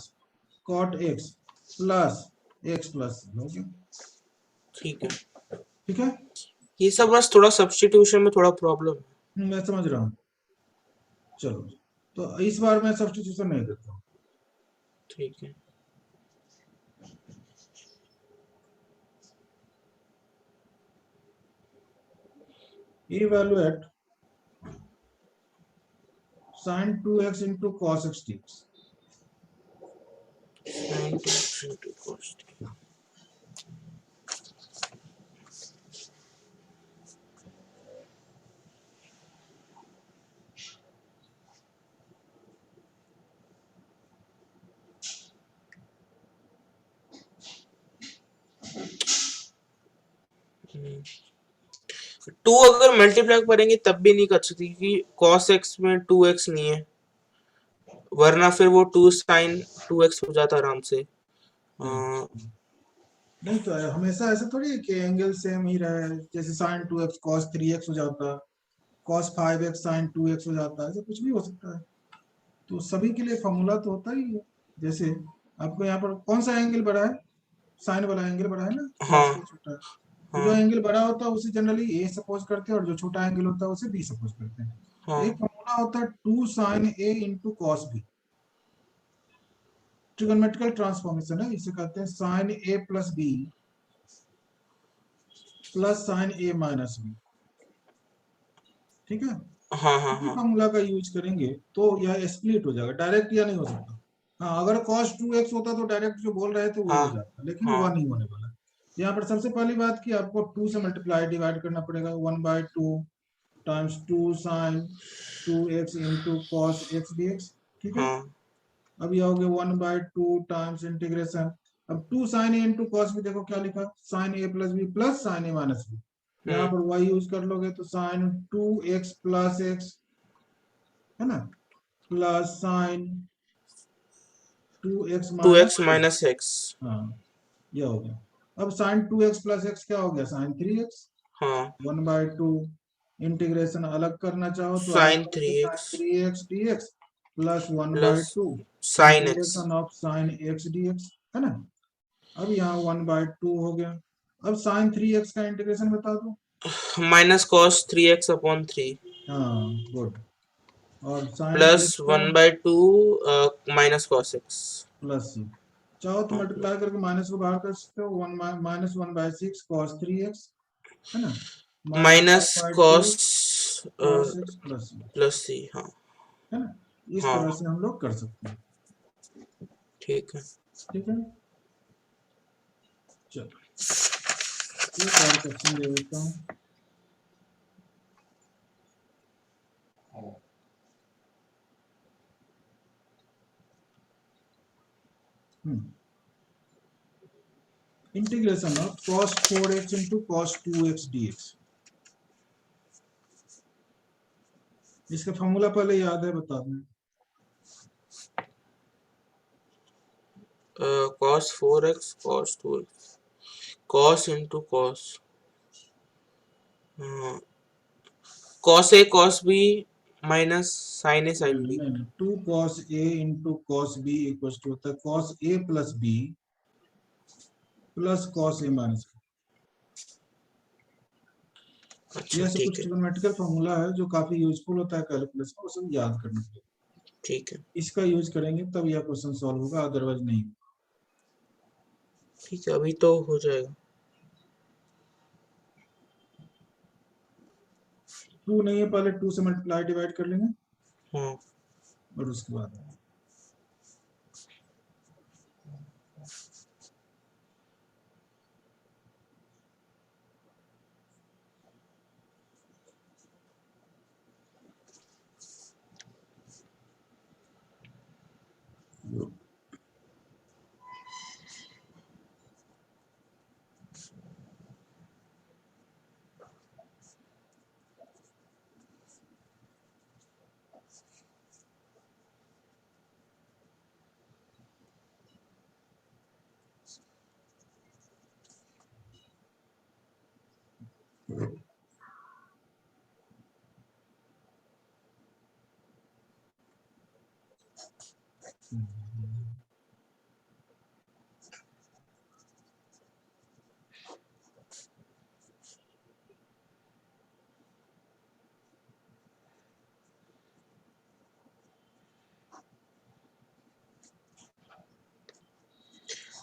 cot x plus हो गया। ठीक है, ठीक है, ये सब बस थोड़ा सब्स्टिट्यूशन में थोड़ा प्रॉब्लम है। मैं समझ रहा हूँ। चलो तो इस बार मैं सब्स्टिट्यूशन नहीं करता हूँ। ठीक है, evaluate sin 2x into cos x dx। sin 2x into cos t। Two अगर मल्टीप्लाई करेंगे तब भी नहीं कर सकती क्योंकि cos x में 2x नहीं है, वरना फिर वो 2 sin 2x हो जाता आराम से। नहीं तो हमेशा ऐसा थोड़ी है कि एंगल सेम ही रहे, जैसे sin 2x cos 3x हो जाता, cos 5x sin 2x हो जाता, ऐसा कुछ भी हो सकता है। तो सभी के लिए फॉर्मूला तो होता ही है। जैसे आपको यहाँ पर कौन सा एंगल बड़ा है, साइन वाला एंगल बड़ा है ना, हाँ, cos छोटा है। तो जो एंगल बड़ा होता है उसे जनरली ए सपोज करते हैं और जो छोटा एंगल होता है उसे बी सपोज करते हैं। हाँ, एक फॉर्मूला होता है 2 sin a into cos b, trigonometrical transformation है, इसे कहते हैं sin a plus b plus sin a minus b। ठीक है, हाँ, हाँ, हाँ, फॉर्मूला का यूज करेंगे तो यह स्प्लिट हो जाएगा, डायरेक्ट या नहीं हो सकता। हाँ, अगर cos 2x होता तो डायरेक्ट जो बोल रहे थे वो हो जाता, लेकिन वह नहीं होने वाला। यहाँ पर सबसे पहली बात कि आपको 2 से मल्टीप्लाई डिवाइड करना पड़ेगा, 1/2 times 2 sin 2x into cos x dx। ठीक है, अब यह हो गया 1/2 टाइम्स इंटीग्रेशन, अब 2 sin a into cos b, देखो क्या लिखा sin a plus b plus sin a minus b, यहाँ पर y यूज कर लोगे तो sin 2x प्लस x है ना plus sin 2x minus x। हाँ, यह हो गया। अब sin 2x प्लस x क्या हो गया sin 3x। हाँ, 1/2 इंटीग्रेशन अलग करना चाहो तो sin अलग3x 3x dx plus 1/2 sin x integration of sin x dx है ना। अब यहाँ 1/2 हो गया। अब sin 3x का इंटीग्रेशन बता दो, माइनस cos 3x अपॉन 3। हाँ गुड, और sin प्लस x का 1/2 minus cos x plus c, चाहो तो मल्टीप्लाई करके माइनस को बाहर कर सकते हो, माइनस 1/6 cos 3x है ना minus cos cos x plus c plus c। हाँ, है ना। इस हाँ तरह से हम लोग कर सकते हैं। ठीक है। ठीक है, चलो एक और क्वेश्चन दे देता हूँ। Integration of cos 4x into cos 2x dx। इसका फॉर्मूला पहले याद है, बता दें। cos 4x cos 2x cos into cos cos a cos b minus sin a sin b। नहीं, 2 cos a into cos b equals to होता है cos a plus b plus cos a minus b। अच्छा ये ऐसा कुछ ठीक है। Trigonometrical formula है जो काफी यूजफुल होता है कैलकुलस में, उसे याद करना चाहिए। ठीक है। इसका यूज करेंगे तब यह क्वेश्चन सॉल्व होगा, अदरवाइज नहीं। ठीक है, अभी तो हो जाएगा। 2 नहीं है, पहले 2 से मल्टीप्लाई डिवाइड कर लेंगे हाँ और उसके बाद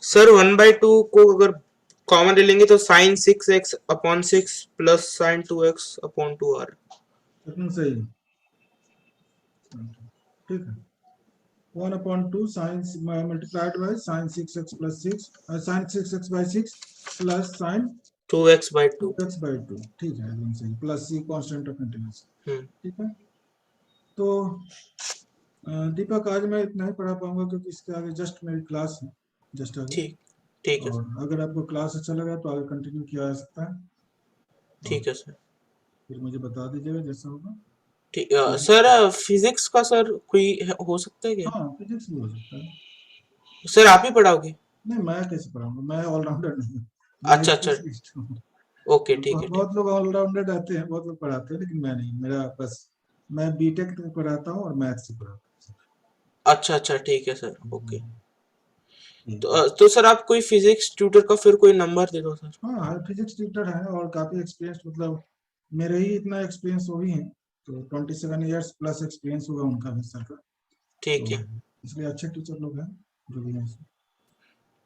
सर 1/2 को अगर कॉमन ले लेंगे तो sin 6x upon 6 plus sin 2x upon 2r। कितना सही है? ठीक है, 1/2 sine multiplied by sine 6x plus 6 sine 6x by 6 plus sine 2x/2। 2x by 2। ठीक है, एकदम सही, plus c constant of integration. हम्म ठीक है, तो दीपक आज मैं इतना ही पढ़ा पाऊंगा क्योंकि इसके आगे जस्ट मेरी क्लास है, जस्ट आगे। ठीक ठीक है और अगर आपको क्लास अच्छा लगा तो आगे कंटिन्यू किया जा सकता है, और ठीक है सर। फिर मुझे बता दीजिएगा जैसा होगा। ठीक सर फिजिक्स का सर कोई हो सकता है क्या? हाँ, फिजिक्स भी हो सकता है। सर आप ही पढ़ाओगे? नहीं, मैं कैसे पढ़ाऊंगा, मैं ऑलराउंडर नहीं हूँ, मैं अच्छा अच्छा। स्पेशलिस्ट हूँ। ओके ठीक है ठीक। बहुत लोग ऑलराउंडर रहते हैं, बहुत लोग पढ़ाते हैं, लेकिन मैं नहीं, मेरा बस मैं बीटेक तक पढ़ाता हूँ और मैथ्स से पढ़ाता अच्छा अच्छा ठीक है सर ओके। हूँ। ठीक है। तो सर आप कोई फिजिक्स ट्यूटर का फिर कोई नंबर दे दो सर। हाँ हाँ, फिजिक्स टीचर है और काफी एक्सपीरियंस, मतलब मेरे ही इतना एक्सपीरियंस वो भी है, तो 27 ईयर्स प्लस एक्सपीरियंस होगा उनका भी सर का, ठीक तो है इसलिए अच्छे टीचर लोग हैं जो भी हैं।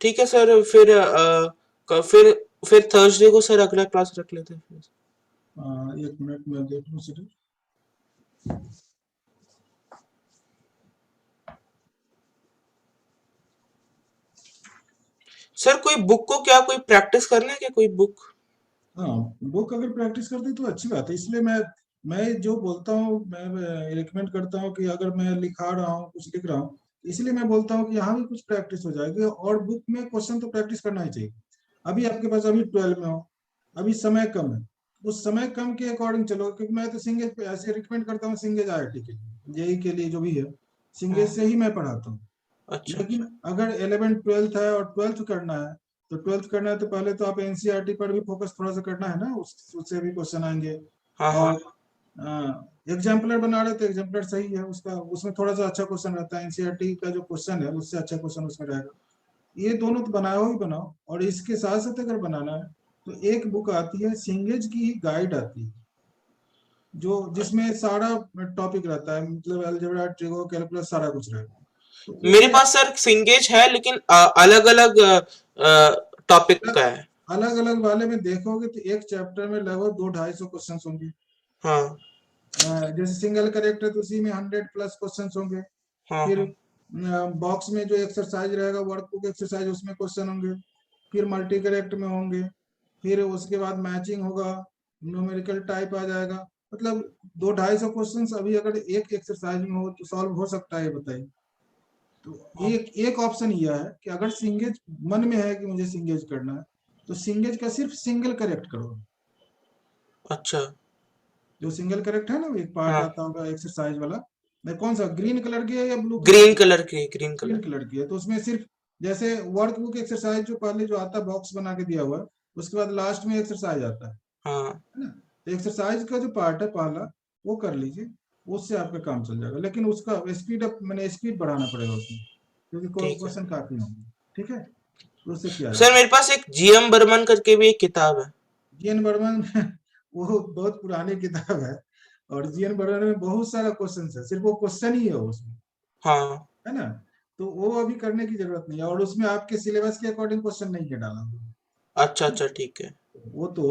ठीक है सर। फिर फिर थर्सडे को सर अगला क्लास रख लेते हैं फिर। 1 मिनट में देख लूँ सर। सर कोई बुक को क्या कोई प्रैक्टिस करना है क्या, कोई बुक? हाँ, बुक अगर प्रैक्टिस करते तो अच्छी बात है, इसलिए मैं जो बोलता हूँ, मैं रिकमेंड करता हूँ कि अगर मैं लिखा रहा हूँ, कुछ लिख रहा हूँ, इसलिए मैं बोलता हूँ कि यहाँ भी कुछ प्रैक्टिस हो जाएगी, और बुक में क्वेश्चन तो प्रैक्टिस करना ही चाहिए। अभी आपके पास अभी 12 में हो, अभी समय कम है, उस समय कम के अकॉर्डिंग चलो, क्योंकि मैं तो सिंगेज पे ऐसे रिकमेंड करता हूँ, सिंगेज IIT के लिए, जेई के लिए जो भी है, सिंगेज हाँ से ही मैं पढ़ाता हूँ। अच्छा लेकिन अच्छा। अगर 11th 12th है और 12th करना है, तो 12th करना है तो पहले तो आप एनसीईआरटी पर भी फोकस थोड़ा सा करना है ना, उससे भी क्वेश्चन आएंगे। हाँ हाँ और एग्जाम्पलर बना रहे तो एग्जाम्पलर सही है, उसका उसमें थोड़ा सा अच्छा क्वेश्चन रहता है, एनसीईआरटी का जो क्वेश्चन है उससे अच्छा क्वेश्चन उसमें रहेगा। ये दोनों तो बनाओ ही बनाओ, और इसके साथ साथ अगर बनाना है तो एक बुक आती है, सिंगेज की ही गाइड आती है, जो जिसमें सारा टॉपिक रहता है, मतलब अलजेब्रा, ट्रिगो, कैलकुलस, सारा कुछ रहेगा, तो मेरे उसमें पास सर सिंगेज है लेकिन अलग अलग टॉपिक का है। अलग अलग वाले में देखोगे तो एक चैप्टर में लगभग 200-250 क्वेश्चन होंगे। हाँ जैसे सिंगल करेक्ट है तो उसी में 100+ क्वेश्चंस होंगे। हाँ फिर हाँ बॉक्स में जो एक्सरसाइज रहेगा वर्कबुक एक्सरसाइज उसमें क्वेश्चन होंगे। फिर मल्टी करेक्ट में होंगे। फिर उसके बाद मैचिंग होगा, न्यूमेरिकल टाइप आ जाएगा। मतलब 200-250 क्वेश्चंस अभी अगर एक एक्सरसाइज में हो तो सॉल्व हो सकता है, बताइए। तो हाँ। एक एक ऑप्शन यह है कि अगर सिंगेज मन में है कि मुझे सिंगेज करना है तो सिंगेज का सिर्फ सिंगल करेक्ट करो। अच्छा। जो सिंगल करेक्ट है ना, एक पार्ट हाँ, आता होगा एक्सरसाइज वाला। नहीं, कौन सा, ग्रीन कलर की है या ब्लू कलर ग्रीन की? कलर की, ग्रीन ग्रीन कलर। कलर की है तो उसमें सिर्फ जैसे वर्कबुक एक्सरसाइज जो पहले जो आता है बॉक्स बना के दिया हुआ है, उसके बाद लास्ट में एक्सरसाइज आता हाँ, है ना। तो एक्सरसाइज का जो पार्ट है पहला वो कर लीजिए, उससे आपका काम चल जाएगा। लेकिन उसका स्पीड अप मैंने स्पीड बढ़ाना पड़ेगा उसमें, क्योंकि ठीक है। क्वेश्चन काफी होंगे। ठीक है, तो उससे किया सर जाएगा। मेरे पास एक जीएम बर्मन करके भी एक किताब है। जीएन बर्मन वो बहुत पुरानी किताब है, और जीएन बर्मन में बहुत सारा क्वेश्चन है, सिर्फ वो क्वेश्चन ही है उसमें, हाँ। है ना। तो वो अभी करने की जरूरत नहीं है, और उसमें आपके सिलेबस के अकॉर्डिंग क्वेश्चन नहीं है डाला हुआ, अच्छा है ना। अच्छा, ठीक है। वो तो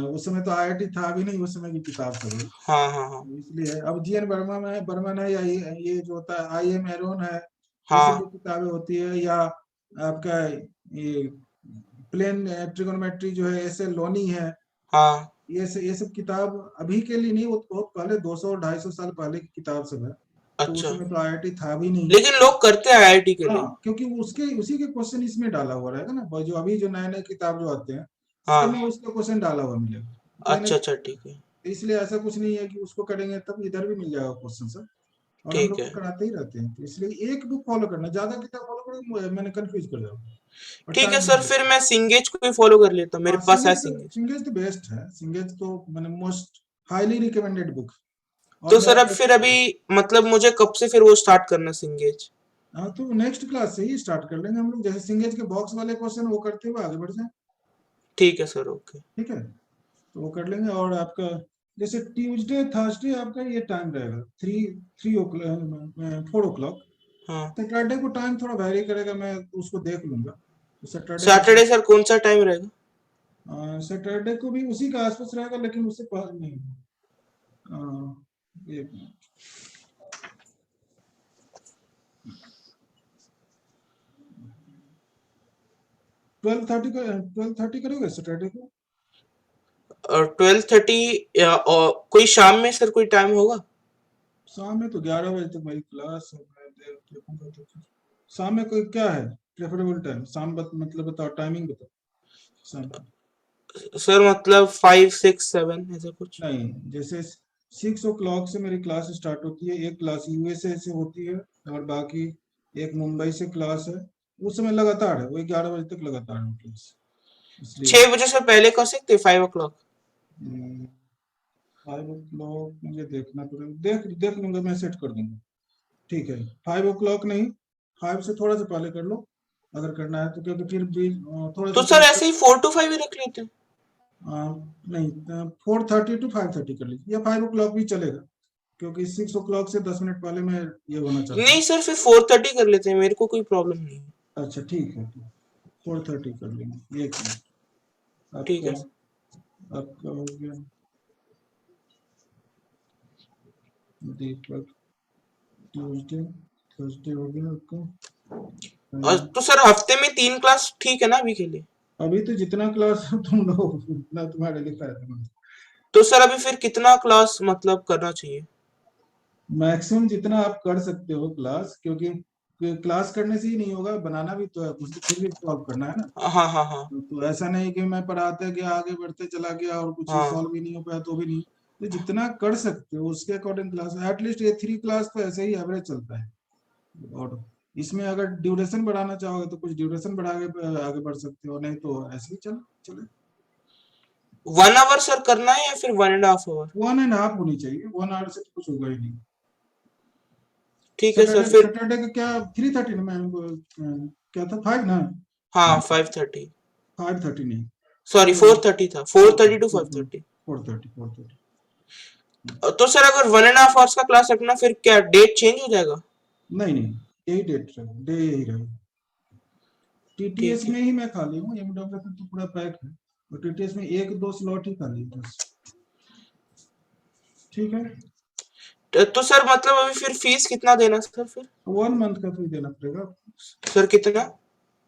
उस समय तो आईआईटी था भी नहीं, उस समय की किताब सब है। हाँ हाँ हाँ इसलिए अब जीएन बर्मन है, या ये जो होता है आई एम एरोन है, ये सब जो हाँ किताबें होती है, या आपका ये प्लेन ट्रिगोनोमेट्री जो है ऐसे लोनी है, हाँ। ये सब किताब अभी के लिए नहीं, वो तो बहुत पहले 200-250 साल पहले की किताब सब है। तो अच्छा, उसमें तो आईआईटी था भी नहीं। लेकिन लोग करते हैं आईआईटी के हाँ, लिए। क्योंकि उसके उसी के क्वेश्चन इसमें डाला हुआ रहेगा ना, जो अभी जो नए नए किताब जो आते हैं सब में हाँ। उसका क्वेश्चन डाला हुआ मिलेगा, कोई ना। अच्छा अच्छा, ठीक है। इसलिए ऐसा कुछ नहीं है कि उसको करेंगे तब इधर भी मिल जाएगा क्वेश्चन सर। और हम ठीक लोग तो है। कराते ही रहते हैं, तो इसलिए एक बुक फॉलो करना, ज्यादा किताब फॉलो करोगे मैंने कंफ्यूज कर जाऊंगा और ठीक है टाइम सर, नहीं फिर लगता। मैं सिंगेज को ही फॉलो कर लेता हूँ, मेरे हाँ, पास है सिंगेज। सिंगेज तो बेस्ट है, सिंगेज तो मैंने मोस्ट हाईली रिकमेंडेड बुक। और तो मैं सर अब फिर अभी मतलब मुझे कब से फिर वो स्टार्ट करना सिंगेज? हाँ, तो नेक्स्ट क्लास से ही स्टार्ट कर लेंगे हम लोग, जैसे सिंगेज के बॉक्स वाले क्वेश्चन वो करते हुए आगे बढ़ जाए। ठीक है सर, ओके। ठीक है, तो वो कर लेंगे। और आपका जैसे ट्यूसडे थर्सडे आपका ये टाइम रहेगा 4 o'clock। हाँ। सैटरडे को टाइम थोड़ा वेरी करेगा, मैं उसको देख लूंगा, तो सैटरडे को सैटरडे सर कौन सा टाइम रहेगा? सैटरडे को भी उसी का आसपास रहेगा, लेकिन उससे पहले नहीं। अ, एक 12:30 का 12:30 करोगे सैटरडे को? 12:30, और कोई शाम में सर कोई टाइम होगा? शाम में तो 11 बजे तक मेरी क्लास है, मैं देखूंगा तो फिर शाम में कोई क्या है प्रेफरेबल टाइम, शाम मतलब बताओ, टाइमिंग बताओ शाम की। सर मतलब 5 6 7 ऐसा कुछ? नहीं, जैसे 6 o'clock से मेरी क्लास स्टार्ट होती है, एक क्लास यूएसए से होती है, और बाकी एक मुंबई से क्लास है। उस समय लगातार है, वो 11 बजे तक लगातार है क्लास, इसलिए। 6 बजे से पहले कर सकते 5 o'clock? 5 o'clock मुझे देखना पड़ेगा, देख देख लूंगा, मैं सेट कर दूंगा। ठीक है, 5 o'clock नहीं, 5 से थोड़ा सा पहले कर लो अगर करना है तो, क्योंकि फिर भी थोड़ा तो सा सर टाइम। ऐसे ही 4 to 5 ही रख लेते हैं। नहीं, 4:30 to 5:30 कर लीजिए, या 5 o'clock भी चलेगा, क्योंकि 6 o'clock से 10 मिनट पहले मैं ये होना चाहता नहीं हूँ। सर, फिर 4:30 कर लेते हैं, मेरे को कोई प्रॉब्लम नहीं है। अच्छा ठीक है, 4:30 कर लेंगे, एक मिनट। ठीक आपका है। आपका हो गया दीपक, ट्यूसडे थर्सडे हो गया आपका। और अम, तो सर हफ्ते में 3 क्लास ठीक है ना अभी के लिए? अभी तो जितना क्लास तुम लो उतना तुम्हारे लिए फायदेमंद। तो सर अभी फिर कितना क्लास मतलब करना चाहिए? मैक्सिमम जितना आप कर सकते हो क्लास, क्योंकि क्लास करने से ही नहीं होगा, बनाना भी तो है, कुछ तो खुद भी सॉल्व करना है ना। हाँ हाँ हाँ तो ऐसा नहीं कि मैं पढ़ाते गया आगे बढ़ते चला गया और कुछ हाँ। सॉल्व भी नहीं हो पाया तो भी नहीं। तो जितना कर सकते हो उसके अकॉर्डिंग क्लास, एटलीस्ट ये 3 क्लास तो ऐसे ही एवरेज चलता है। और इसमें अगर ड्यूरेशन बढ़ाना चाहोगे तो कुछ ड्यूरेशन बढ़ा के आगे बढ़ सकते हो, नहीं तो ऐसे ही चलो चले। 1 आवर सर करना है या फिर 1.5 आवर? 1.5 होनी चाहिए, 1 आवर से तो कुछ होगा ही नहीं। ठीक है सर सैटरडे फिर। सैटरडे का क्या 3:30 ना मैम, क्या था 5 ना? हाँ, 5:30। 5:30 नहीं, सॉरी, 4 4:30 था, 4:30 to 5:30। 4:30। तो सर अगर 1.5 आवर्स का क्लास रखना, फिर क्या डेट चेंज हो जाएगा? नहीं नहीं, यही डेट रहेगा, डे यही रहेगा। टीटीएस ठीक है। में ही मैं खाली हूँ, एमडब्ल्यू तो पूरा पैक है, और टीटीएस में 1-2 स्लॉट ही खाली है बस। ठीक है, तो सर मतलब अभी फिर फीस कितना देना सर फिर? 1 मंथ का फी देना पड़ेगा। सर कितना?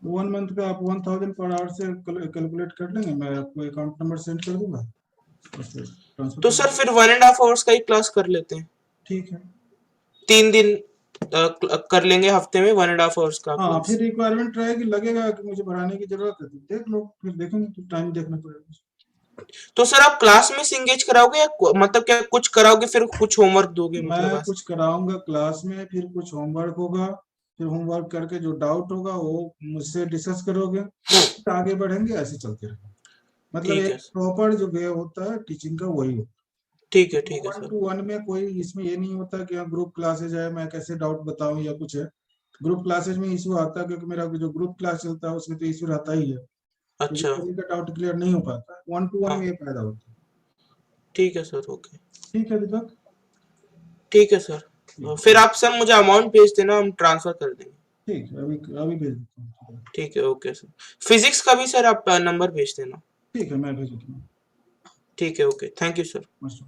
1 मंथ का आप 1000 पर आवर से कैलकुलेट कर लेंगे, मैं आपको अकाउंट नंबर सेंड कर दूंगा, उससे ट्रांसफर तो कर सर दूंगा। फिर 1.5 आवर्स का ही क्लास कर लेते हैं। ठीक है। 3 दिन कर लेंगे हफ्ते में 1.5 आवर्स का हाँ, क्लास। फिर रिक्वायरमेंट रहेगी, लगेगा कि मुझे बढ़ाने की जरूरत है तो देख लो, फिर देखेंगे, तो टाइम देखना पड़ेगा। तो सर आप क्लास में से इंगेज कराओगे या मतलब क्या कुछ कराओगे फिर कुछ होमवर्क दोगे मतलब मैं ऐसा? कुछ कराऊंगा क्लास में, फिर कुछ होमवर्क होगा, फिर होमवर्क करके जो डाउट होगा वो मुझसे डिस्कस करोगे, फिर आगे बढ़ेंगे, ऐसे चलते रहेंगे। मतलब ठीक एक है प्रॉपर जो वे होता है टीचिंग का वही होता है। ठीक है वन सर। टू वन में कोई इसमें ये नहीं होता कि हाँ ग्रुप क्लासेज है मैं कैसे डाउट बताऊं या कुछ है। ग्रुप क्लासेज में इशू आता है, क्योंकि मेरा जो ग्रुप क्लास चलता है उसमें तो इशू रहता ही है, क्योंकि अच्छा। सभी का डाउट क्लियर नहीं हो पाता। 1 to 1 में हाँ ये फायदा होता है। ठीक है सर ओके। ठीक है दीपक। ठीक है सर। ठीक फिर है। आप सर मुझे अमाउंट भेज देना हम ट्रांसफर कर देंगे। ठीक है, अभी अभी भेज देता हूँ। ठीक है ओके सर। फिजिक्स का भी सर आप नंबर भेज देना। ठीक है, मैं भेज देता हूँ। ठीक है ओके थैंक यू सर। मस्त।